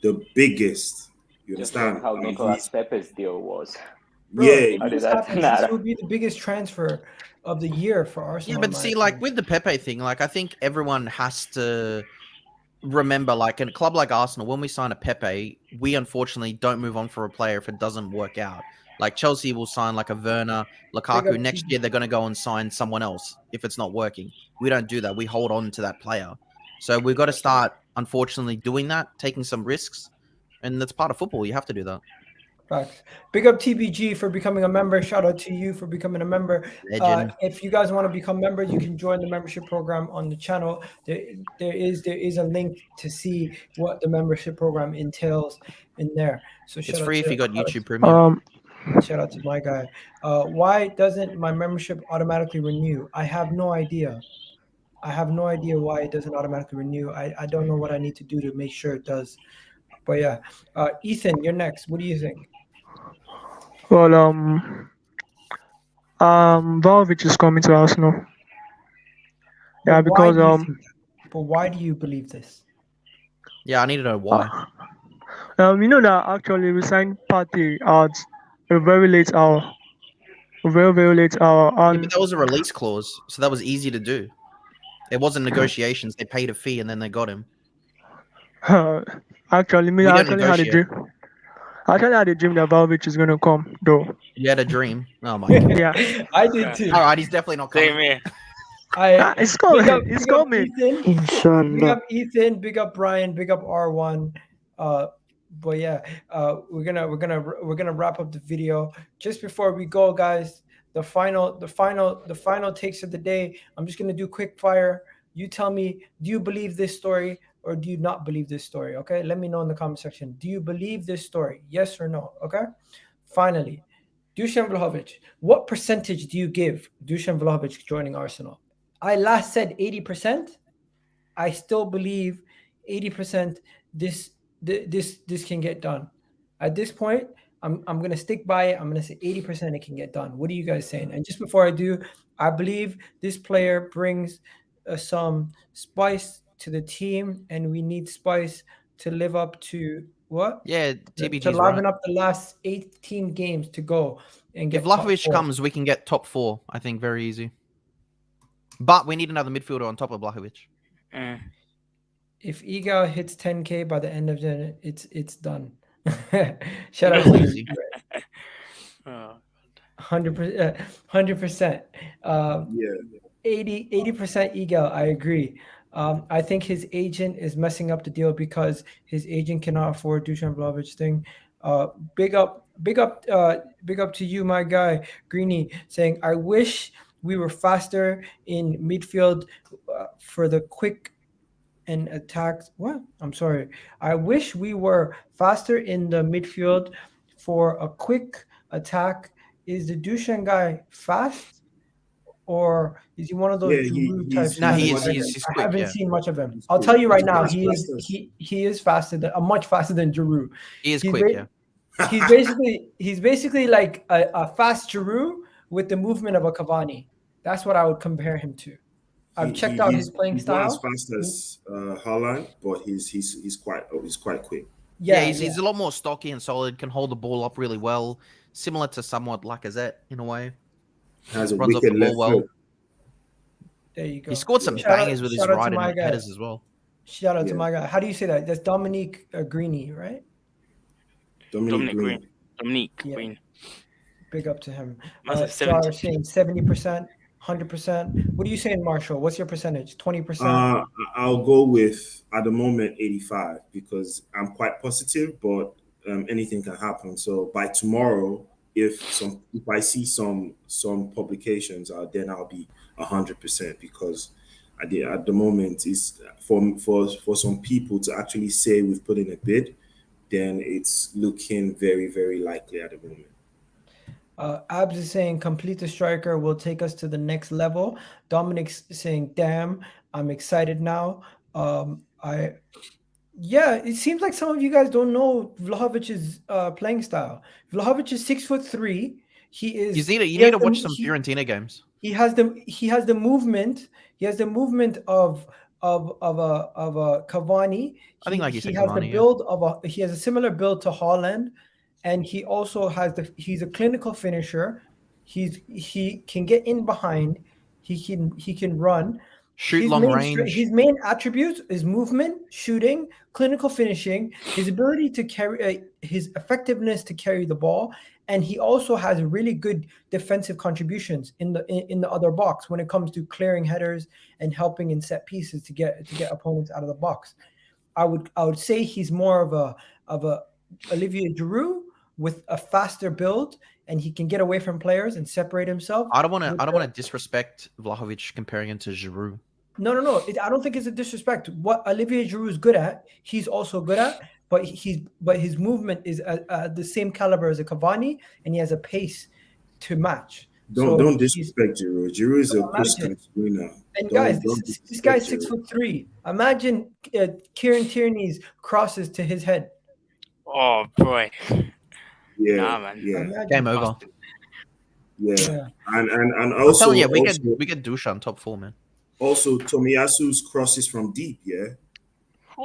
The biggest. You Just like understand? how Nicolas Pepe's deal was. Bro, Yeah, if How did this that happens, turn this out? will be the biggest transfer of the year for Yeah, Arsenal. but in my see, like opinion. with the Pepe thing, like I think everyone has to remember, like in a club like Arsenal, when we sign a Pepe, we unfortunately don't move on for a player if it doesn't work out. Like Chelsea will sign like a Werner, Lukaku. up Next TB. year they're going to go and sign someone else if it's not working. We don't do that. We hold on to that player. So we've got to start, unfortunately, doing that, taking some risks, and that's part of football. You have to do that. Facts. Big up TBG for becoming a member. Shout out to you for becoming a member. Legend. If you guys want to become members, you can join the membership program on the channel. There is a link to see what the membership program entails in there. So It's shout out free if to you got YouTube Premium. shout out to my guy. Why doesn't my membership automatically renew? I have no idea. I have no idea why it doesn't automatically renew. I don't know what I need to do to make sure it does. But yeah, Ethan, you're next. What do you think? Well, Vlahovic is coming to Arsenal. Yeah, But why because do you think that? But why do you believe this? Yeah, I need to know why. you know that actually we signed Partey at a very late hour, a very very late hour, Yeah, and but that was a release clause, so that was easy to do. It wasn't negotiations. They paid a fee and then they got him. actually me We I don't actually had a negotiate. dream. I actually had a dream that Vlahovic is gonna come though. You had a dream. Oh my god. Yeah, I did too. All right, he's definitely not coming. Same here. it's coming. Big up, It's big up coming. Ethan. Big Inshallah. up Ethan. Big up Brian. Big up R1. But yeah, we're gonna wrap up the video. Just before we go, guys, the final takes of the day. I'm just gonna do quick fire. You tell me, do you believe this story or do you not believe this story? Okay, let me know in the comment section. Do you believe this story? Yes or no? Okay. Finally, Dusan Vlahovic. What percentage do you give Dusan Vlahovic joining Arsenal? I last said 80%. I still believe 80% this can get done. At this point, I'm gonna stick by it. I'm gonna say 80% it can get done. What are you guys saying? And just before I do, I believe this player brings some spice to the team, and we need spice to live up to what? Yeah, To TBG's liven right. up the last 18 games to go and get If top Vlahovic 4. comes, we can get top 4. I think very easy. But we need another midfielder on top of Vlahovic. If Egal hits 10K by the end of the, it's done. Shout out Egal's to easy. Oh, 100%. 100%. Yeah. 80% Egal. I agree. I think his agent is messing up the deal because his agent cannot afford Dusan Vlahovic thing. Big up to you, my guy Greeny, saying I wish we were faster in midfield for the quick and attacks. What? I'm sorry. I wish we were faster in the midfield for a quick attack. Is the Dusan guy fast, or is he one of those Giroud types? No, he is. I He's quick. haven't Yeah, seen much of him. He's I'll quick. tell you right He's now, fast, he is faster than much faster than Giroud. he is He's quick. ba- Yeah, He's basically like a fast Giroud with the movement of a Cavani. That's what I would compare him to. I've checked out his playing he's not as style. fast as Haaland, but he's quite quick. yeah. He's a lot more stocky and solid. Can hold the ball up really well. Similar to somewhat Lacazette in a way. Has a Runs off wicked the ball left well. foot. There you go. He scored some bangers with his right and headers as well. Shout out to my guy. How do you say that? That's Dominique Greeny, right? Dominic Green. Dominique Green. Big up to him. Massive Jar saying 70%, 100%. What are you saying, Marshall? What's your percentage? 20%? I'll go with at the moment 85 because I'm quite positive, but anything can happen. So by tomorrow, if I see some publications, then I'll be 100% because at the moment is for some people to actually say we've put in a bid, then it's looking very, very likely at the moment. Abs is saying complete the striker will take us to the next level. Dominic's saying, damn, I'm excited now. Yeah, it seems like some of you guys don't know Vlahovic's playing style. Vlahovic is 6'3". You need to watch some Fiorentina games. He has the movement. He has the movement of a Cavani. I think like you said, he has Cavani, the build of he has a similar build to Haaland, and he also has he's a clinical finisher. He can get in behind. He can run. Shoot long range. His main attributes is movement, shooting, clinical finishing, his ability to carry, his effectiveness to carry the ball, and he also has really good defensive contributions in the other box when it comes to clearing headers and helping in set pieces to get opponents out of the box. I would say he's more of a Olivier Giroud with a faster build, and he can get away from players and separate himself. I don't want to disrespect Vlahovic comparing him to Giroud. No. I don't think it's a disrespect. What Olivier Giroud is good at, he's also good at. But his movement is the same caliber as a Cavani, and he has a pace to match. Don't disrespect Giroud. Giroud is a Christian winner. And guys, this guy's 6'3". Imagine Kieran Tierney's crosses to his head. Oh boy. Yeah, nah, man. Yeah. Game over. Yeah. And also, we get Dusan top 4, man. Also, Tomiyasu's crosses from deep, yeah.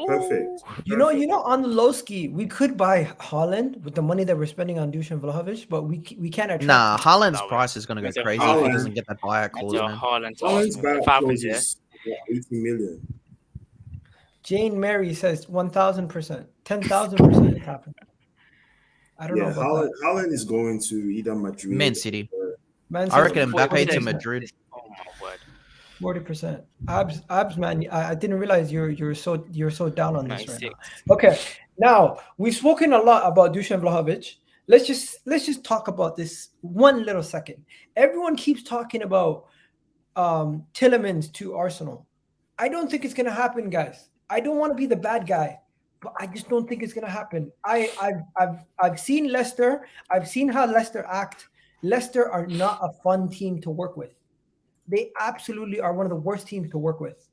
Perfect. You know, on the low ski, we could buy Haaland with the money that we're spending on Dusan Vlahovic, but we can't attract. Nah, Haaland's price is going to go crazy if he doesn't get that buyout clause, man. Haaland's buyout clause is 80 million. Jane Mary says 1,000%, 10,000% happened. I don't know about that. Haaland is going to either Madrid, Man City. I reckon Mbappe to Madrid. Oh my word. 40%. Abs, man, I didn't realize you're so down on this right now. 96. Okay, now we've spoken a lot about Dusan Vlahovic. Let's just talk about this one little second. Everyone keeps talking about Tielemans to Arsenal. I don't think it's gonna happen, guys. I don't want to be the bad guy, but I just don't think it's gonna happen. I've seen Leicester. I've seen how Leicester act. Leicester are not a fun team to work with. They absolutely are one of the worst teams to work with.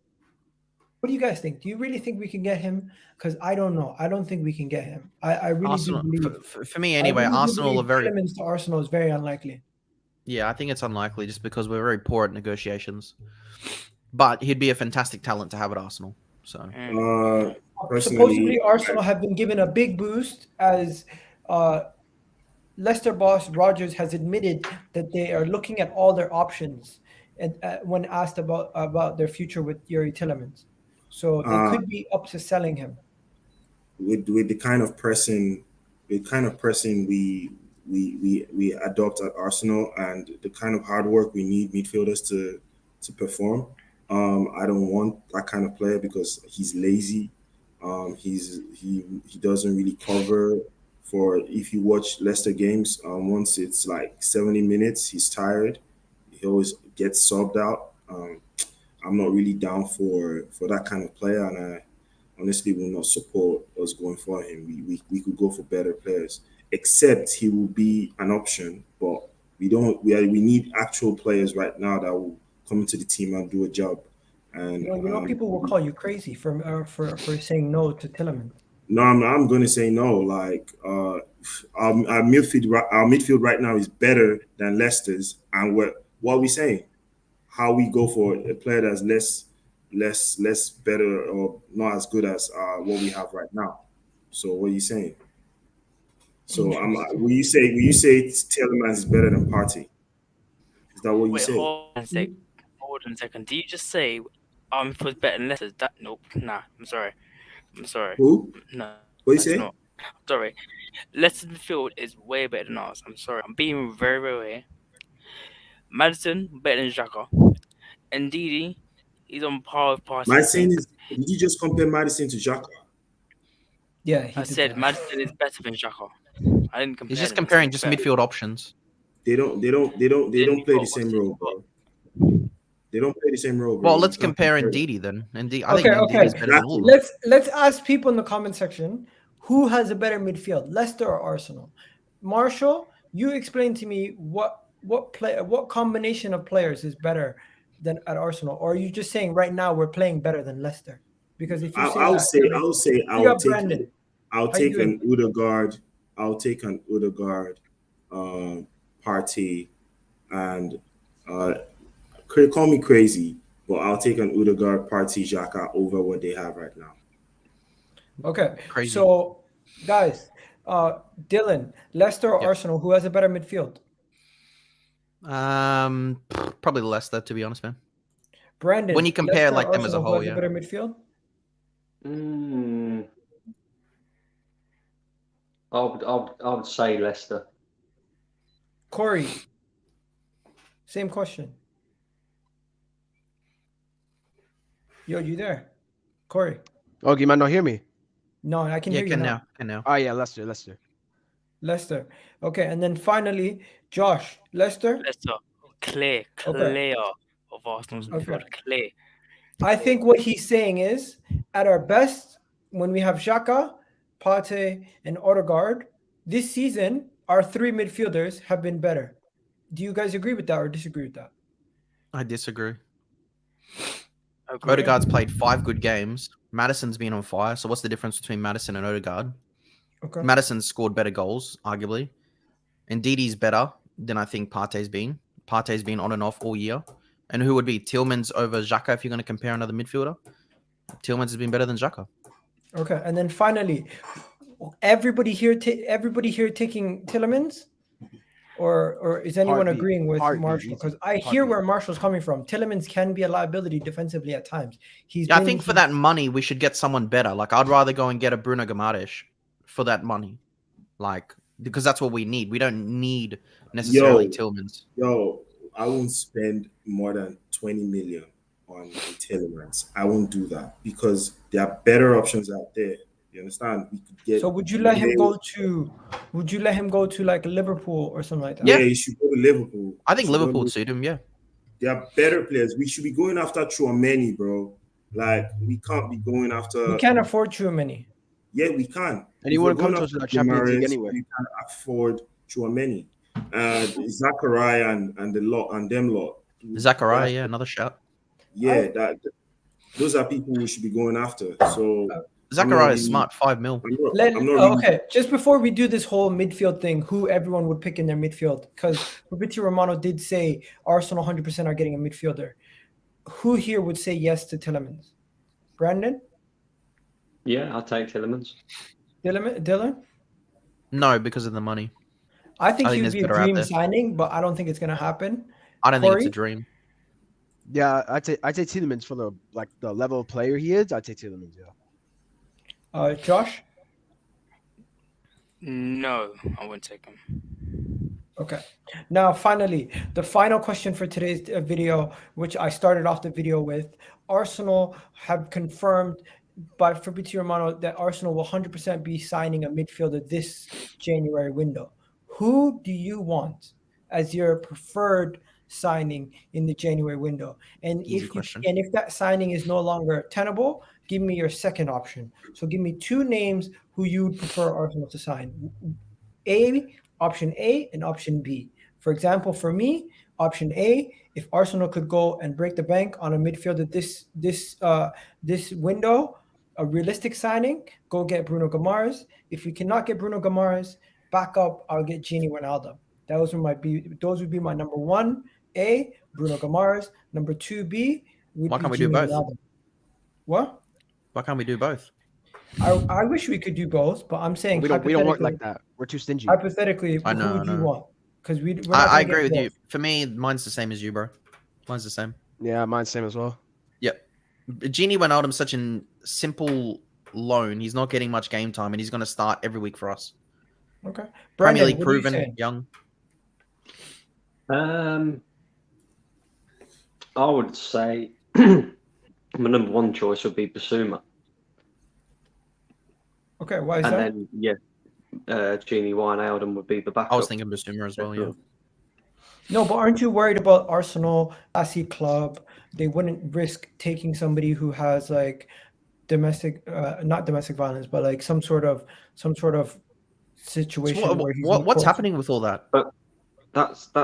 What do you guys think? Do you really think we can get him? Because I don't know. I don't think we can get him. I really Arsenal, do believe. For me, anyway, Arsenal are very. Tielemans to Arsenal is very unlikely. Yeah, I think it's unlikely just because we're very poor at negotiations. But he'd be a fantastic talent to have at Arsenal. So supposedly, Arsenal have been given a big boost as Leicester boss Rodgers has admitted that they are looking at all their options. And when asked about their future with Youri Tielemans, so they could be up to selling him. With the kind of pressing we adopt at Arsenal and the kind of hard work we need midfielders to perform. I don't want that kind of player because he's lazy. He doesn't really cover. For if you watch Leicester games, once it's like 70 minutes, he's tired. He always gets subbed out. I'm not really down for that kind of player, and I honestly will not support us going for him. We could go for better players, except he will be an option, but we need actual players right now that will come into the team and do a job. And people will call you crazy for saying no to Tielemans. No, I'm going to say no. Like our midfield right now is better than Leicester's, and what are we saying? How we go for a player that's less better or not as good as what we have right now. So what are you saying? So will you say Tielemans is better than Partey? Is that what you say? Hold on a second. Do you just say midfield's better than Leicester? Nope. Nah. I'm sorry. Who? No. What you say? Not. Sorry. Leicester's midfield is way better than ours. I'm sorry. I'm being very, very here. Maddison better than Xhaka. And Ndidi, he's on par with Partey. Did you just compare Maddison to Xhaka? Yeah, I said Maddison is better than Xhaka. I didn't compare. He's just comparing just midfield options. They don't play the same role, bro. They don't play the same role, bro. Well, let's compare Ndidi then. I think okay. is better than all of them. Let's ask people in the comment section who has a better midfield, Leicester or Arsenal. Marshall you explain to me what combination of players is better than at Arsenal, or are you just saying right now we're playing better than Leicester? Because if you say I'll that, say then you got Brandon. I'll How you take an doing? Odegaard. I'll take an Odegaard, Partey, and call me crazy, but I'll take an Odegaard, Partey, Xhaka over what they have right now. Okay, Crazy. so guys, Dylan, Leicester or Yep. Arsenal, who has a better midfield? Probably Leicester, to be honest, man. Brandon, When you compare, Leicester like, or them as a Arsenal, who whole, has yeah. a better midfield? I would say Leicester. Corey, same question. Yo, you there? Corey? Oh, you might not hear me. No, I can Yeah, hear you can now. now. Oh yeah, Leicester. Leicester. Okay, and then finally, Josh, Leicester? Leicester, clear Okay. of Arsenal's Okay. midfield, clear. I think what he's saying is, at our best, when we have Xhaka, Partey, and Odegaard, this season, our three midfielders have been better. Do you guys agree with that or disagree with that? I disagree. Agree. Odegaard's played 5 good games. Madison's been on fire. So what's the difference between Madison and Odegaard? Okay. Madison's scored better goals, arguably. And Didi's better than I think Partey's been. Partey's been on and off all year. And who would be Tielemans over Xhaka if you're going to compare another midfielder? Tielemans has been better than Xhaka. Okay, and then finally, everybody here taking Tielemans, or is anyone Heartbeat. agreeing with Heartbeat, Marshall? easy. Because I hear Heartbeat. where Marshall's coming from. Tielemans can be a liability defensively at times. Yeah, I think for that money, we should get someone better. Like, I'd rather go and get a Bruno Guimaraes for that money. Like, because that's what we need. We don't need necessarily Tielemans. Yo, I won't spend more than 20 million on Tielemans. I won't do that because there are better options out there. You understand? We could get. So would you let him go to? Would you let him go to like Liverpool or something like that? Yeah, he should go to Liverpool. I think Liverpool would suit him. Yeah, there are better players. We should be going after Tchouaméni, bro. Like, we can't be going after. We can't afford Tchouaméni. Yeah, we can. And he wouldn't come to us in our Champions League anyway. We can afford Tchouaméni, Zachariah and them lot. Zachariah, yeah, another shot. Yeah, those are people we should be going after. So Zachariah is smart, 5 mil. Okay, just before we do this whole midfield thing, who everyone would pick in their midfield? Because Fabrizio Romano did say Arsenal 100% are getting a midfielder. Who here would say yes to Tielemans? Brandon? Yeah, I'll take Tielemans. Dylan? No, because of the money. I think he would there's be a better out dream there. signing, but I don't think it's going to happen. I don't think it's Corey? a dream. Yeah, I'd take Tielemans for the level of player he is. I'd take Tielemans. Yeah. Josh? No, I wouldn't take him. Okay. Now, finally, the final question for today's video, which I started off the video with. Arsenal have confirmed by Fabrizio Romano that Arsenal will 100% be signing a midfielder this January window. Who do you want as your preferred signing in the January window? And if that signing is no longer tenable, give me your second option. So give me 2 names who you would prefer Arsenal to sign. Option A and option B. For example, for me, option A, if Arsenal could go and break the bank on a midfielder this window, a realistic signing, go get Bruno Guimaraes. If we cannot get Bruno Guimaraes, back up, I'll get Wijnaldum. Those would be my number 1 A, Bruno Guimaraes. Number 2 B. Why can't we do both? What? Why can't we do both? I wish we could do both, but I'm saying we don't work like that. We're too stingy. Hypothetically, I know, who would you want? Because I agree with you. For me, mine's the same as you, bro. Mine's the same. Yeah, mine's same as well. Yep. Wijnaldum's such a simple loan. He's not getting much game time, and he's going to start every week for us. Okay. Premier League proven, young. I would say my number 1 choice would be Basuma. Okay, why is and that? And then, Genie Wijnaldum would be the backup. I was thinking Basuma as well, yeah. No, but aren't you worried about Arsenal, classy club? They wouldn't risk taking somebody who has like not domestic violence, but like some sort of situation where he's what's coach. happening with all that? But that's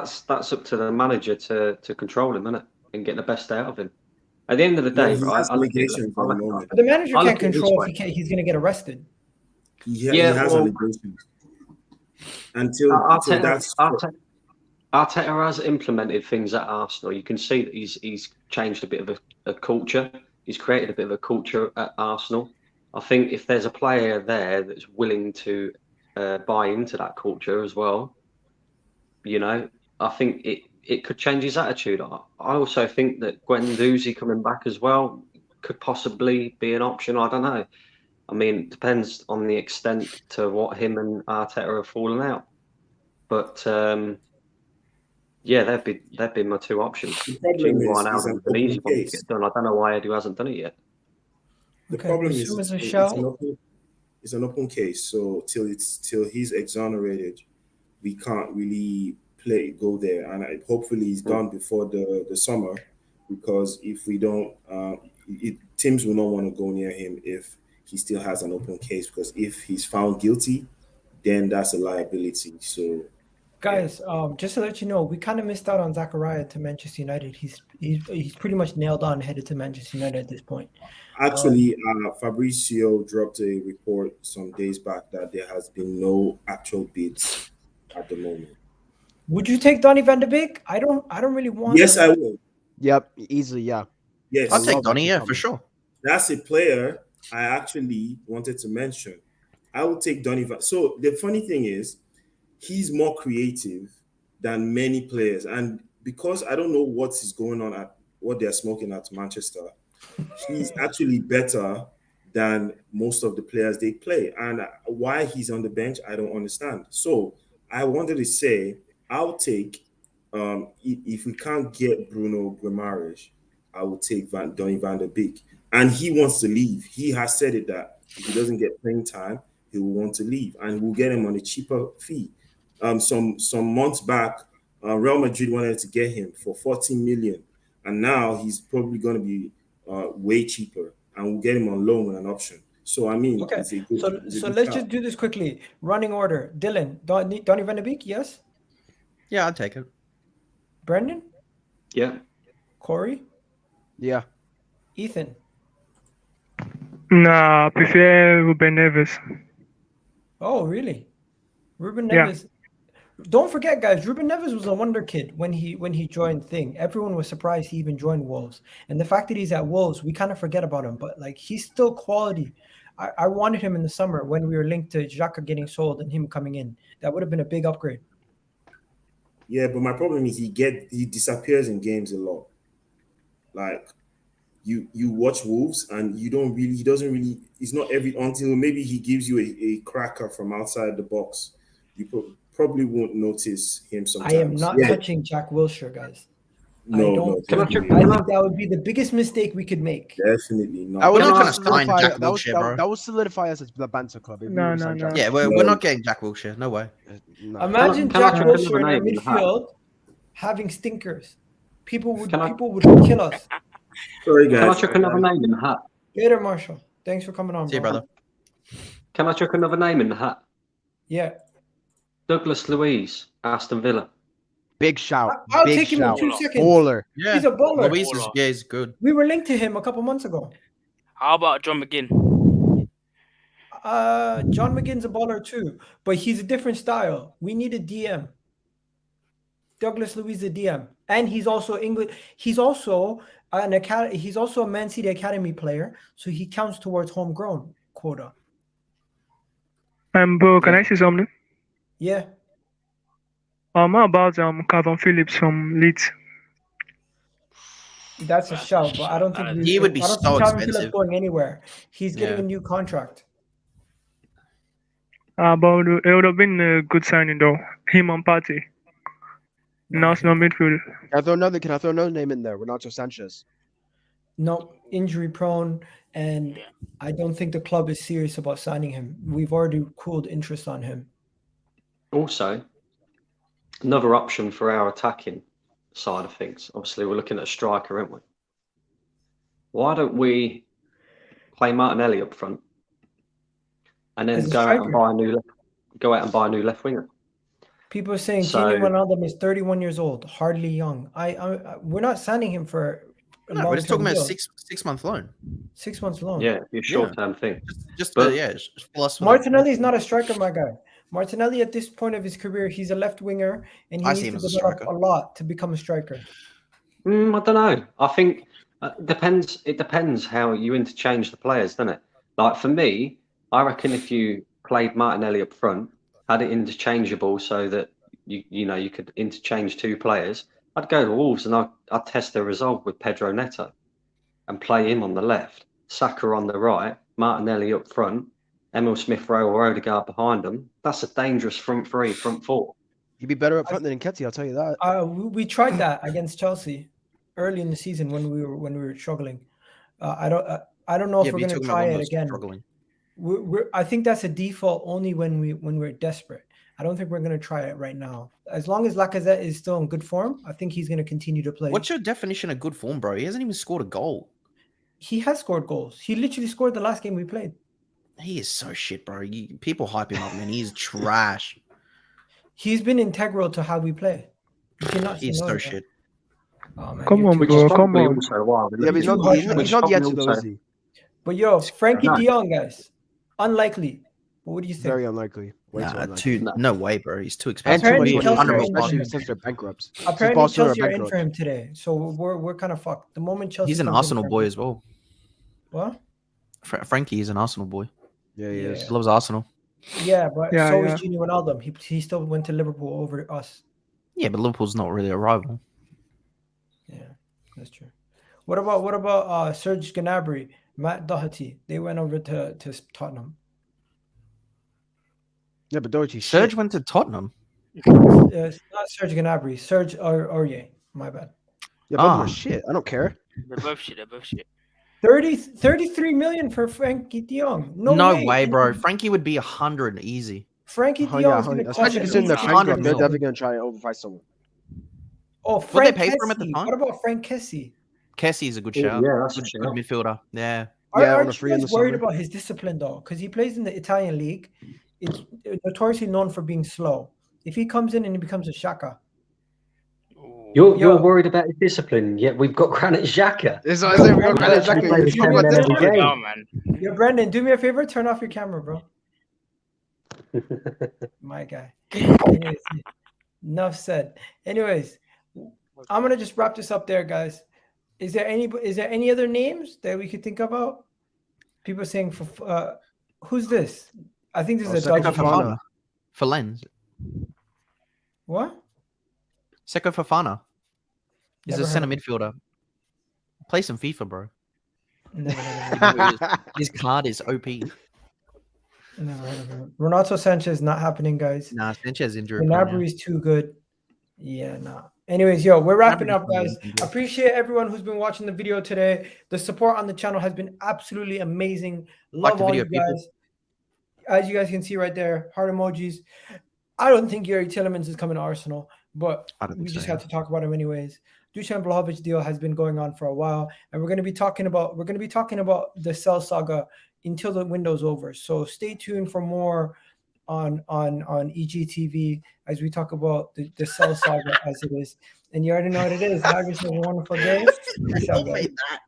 up to the manager to control him, isn't it? And get the best out of him. At the end of the day, He has allegations at the moment. The manager I look can't at it this control way. if he's going to get arrested. He Yeah, has well, allegations. Until that's Arteta has implemented things at Arsenal. You can see that he's changed a bit of a culture. He's created a bit of a culture at Arsenal. I think if there's a player there that's willing to buy into that culture as well, you know, I think it could change his attitude. I also think that Guendouzi coming back as well could possibly be an option. I don't know. I mean, it depends on the extent to what him and Arteta are falling out. But yeah, they'd be my two options. The problem is an an easy open one to case. get done. I don't know why Edu hasn't done it yet. The Okay, problem assume is it's a shell. it's an open case. So till he's exonerated, we can't really go there. And hopefully he's done before the summer, because if we don't, teams will not want to go near him if he still has an open case. Because if he's found guilty, then that's a liability. So. Guys, just to let you know, we kind of missed out on Zachariah to Manchester United. He's pretty much nailed on headed to Manchester United at this point. Actually, Fabrizio dropped a report some days back that there has been no actual bids at the moment. Would you take Donny van de Beek? I don't really want. Yes, I will. Yep, easily, yeah. Yes, I'll take Donny, yeah, for sure. That's a player I actually wanted to mention. I will take Donny. So the funny thing is, he's more creative than many players, and because I don't know what is going on at what they're smoking at Manchester, he's actually better than most of the players they play. And why he's on the bench, I don't understand. So I wanted to say, I'll take if we can't get Bruno Guimaraes, I will take Donny van der Beek. And he wants to leave. He has said it that if he doesn't get playing time, he will want to leave, and we'll get him on a cheaper fee. Some months back, Real Madrid wanted to get him for 14 million, and now he's probably going to be way cheaper, and we'll get him on loan with an option. So I mean, Okay. it's a good, So let's just do this quickly. Running order: Dylan, Donny van de Beek, yes. Yeah, I'd take it. Brendan, Yeah. Corey, Yeah. Ethan. Nah, I prefer Ruben Neves. Oh, really? Ruben Yeah. Neves. Don't forget, guys, Ruben Neves was a wonder kid when he joined Thing. Everyone was surprised he even joined Wolves. And the fact that he's at Wolves, we kind of forget about him. But like, he's still quality. I wanted him in the summer when we were linked to Xhaka getting sold and him coming in. That would have been a big upgrade. Yeah, but my problem is he disappears in games a lot. Like you watch Wolves and he doesn't really. It's not until maybe he gives you a cracker from outside the box. You probably won't notice him sometimes. I am not touching Jack Wilshere, guys. No. I think that would be the biggest mistake we could make. Definitely not. I would We're not like to gonna sign solidify Jack that would, Wilshere, bro. that would solidify us as the banter club. If we No, were to no, sign no. Jack. Yeah, we're not getting Jack Wilshere. No way. No. Imagine Can I Jack chuck another Wilshere in name the in the hat? midfield having stinkers. People would Can I- kill us. Sorry, Can I guys. chuck another name in the hat? Later, Marshall. Thanks for coming on, See you, bro. brother. Can I chuck another name in the hat? Yeah. Douglas Luiz, Aston Villa. Big shout. I'll Big take him shout. in 2 seconds. Baller. Yeah, He's a baller. Luis is good. We were linked to him a couple months ago. How about John McGinn? John McGinn's a baller too, but he's a different style. We need a DM. Douglas Luiz a DM, and he's also English. He's also an academy. He's also a Man City academy player, so he counts towards homegrown quota. Bro, can I say something? Yeah. How about Calvin Phillips from Leeds? That's a shout, but I don't think He would be I don't so think Calvin Phillips expensive. going anywhere. He's getting Yeah. a new contract. But it would have been a good signing though. Him and Partey. National midfield. Can I throw another name in there? Renato Sanchez. No, injury prone, and I don't think the club is serious about signing him. We've already cooled interest on him. Also, another option for our attacking side of things. Obviously, we're looking at a striker, aren't we? Why don't we play Martinelli up front and then As a go out and striker? buy a new go out and buy a new left winger. People are saying So- Gini Wijnaldum is 31 years old, hardly young. We're not signing him for a No, we're just talking long-term about deal. 6 month loan. 6 months loan. Yeah, your short-term thing. Just But- plus Martinelli is not a striker, my guy. Martinelli at this point of his career, he's a left winger, and he I needs see to him as a develop striker. a lot to become a striker. I don't know. I think it depends how you interchange the players, doesn't it? Like for me, I reckon if you played Martinelli up front, had it interchangeable so that you could interchange two players, I'd go to Wolves and I'd test their resolve with Pedro Neto and play him on the left, Saka on the right, Martinelli up front, Emil Smith-Rowe or Odegaard behind them. That's a dangerous front three, front four. He'd be better up front than Nketiah, I'll tell you that. We tried that against Chelsea early in the season when we were struggling. I don't know if we're going to try it again. Struggling. I think that's a default only when we're desperate. I don't think we're going to try it right now. As long as Lacazette is still in good form, I think he's going to continue to play. What's your definition of good form, bro? He hasn't even scored a goal. He has scored goals. He literally scored the last game we played. He is so shit, bro. People hype him up, man. He's trash. He's been integral to how we play. You cannot say He's no so to that. shit. Oh, man, Come you're on, too Which bro. is Come probably on. also why. Yeah, but he's not yet to though, is he? But yo, Frankie No. De Jong, guys, unlikely. But what do you think? Very unlikely. Way too unlikely. No way, bro. He's too And expensive. too much Apparently money, Chelsea are especially in since they're bankrupts. Since Apparently Barcelona are Chelsea are in bankrupt. for him today, so we're kind of fucked. The moment Chelsea, He's an comes in Arsenal for boy him- as well. What? Frankie is an Arsenal boy. Yeah, he is. He loves Arsenal. Yeah, but Yeah, so yeah. is Gini Wijnaldum. He still went to Liverpool over us. Yeah, but Liverpool's not really a rival. Yeah, that's true. What about Serge Gnabry, Matt Doherty? They went over to Tottenham. Yeah, but Doherty. Serge went to Tottenham. It's not Serge Gnabry, Serge Aurier. My bad. Yeah, both of them are shit. I don't care. They're both shit. 33 million for Frankie De Jong. No way, bro. Frankie would be 100 easy. Frankie Oh, De yeah, Jong is going to cost especially at considering least they're 100 bankrupt. They're mil. definitely going to try and overprice someone. Oh, What Frank they pay for him at the Kessie. time? What about Frank Kessie? Kessie's a good Yeah, shout. that's a Good shout. midfielder. Yeah. Yeah, on a Aren't free you in guys the worried summer. about his discipline though? Because he plays in the Italian league. It's notoriously known for being slow. If he comes in and he becomes a Shaka, You're Yo. worried about his discipline, yet we've got Granit Xhaka. It's like we've got Granit Actually Xhaka. plays You talk about 10 this, every bro. game. Oh, man. yo, Brandon, do me a favor, turn off your camera, bro. My guy. Anyways, enough said. Anyways, I'm gonna just wrap this up there, guys. Is there any other names that we could think about? People saying for who's this? I think this is a Seko Dutch. Fofana. For Lens. What? Seko Fofana. He's Never a heard center of him. midfielder. Play some FIFA, bro. Never heard of him. His card is OP. Never heard of him. Renato Sanchez not happening, guys. Nah, Sanchez injured. Gnabry is too good. Yeah, nah. Anyways, yo, we're wrapping Gnabry's up, guys. fine, yeah. Appreciate everyone who's been watching the video today. The support on the channel has been absolutely amazing. Like Love the all video, you people. guys. As you guys can see right there, heart emojis. I don't think Youri Tielemans is coming to Arsenal, but I don't we think just so, have to talk about him anyways. Dusan Vlahovic deal has been going on for a while, and we're going to be talking about the sell saga until the window's over. So stay tuned for more on EGTV as we talk about the sell saga as it is. And you already know what it is. Have yourself a wonderful day. Peace out, guys. that.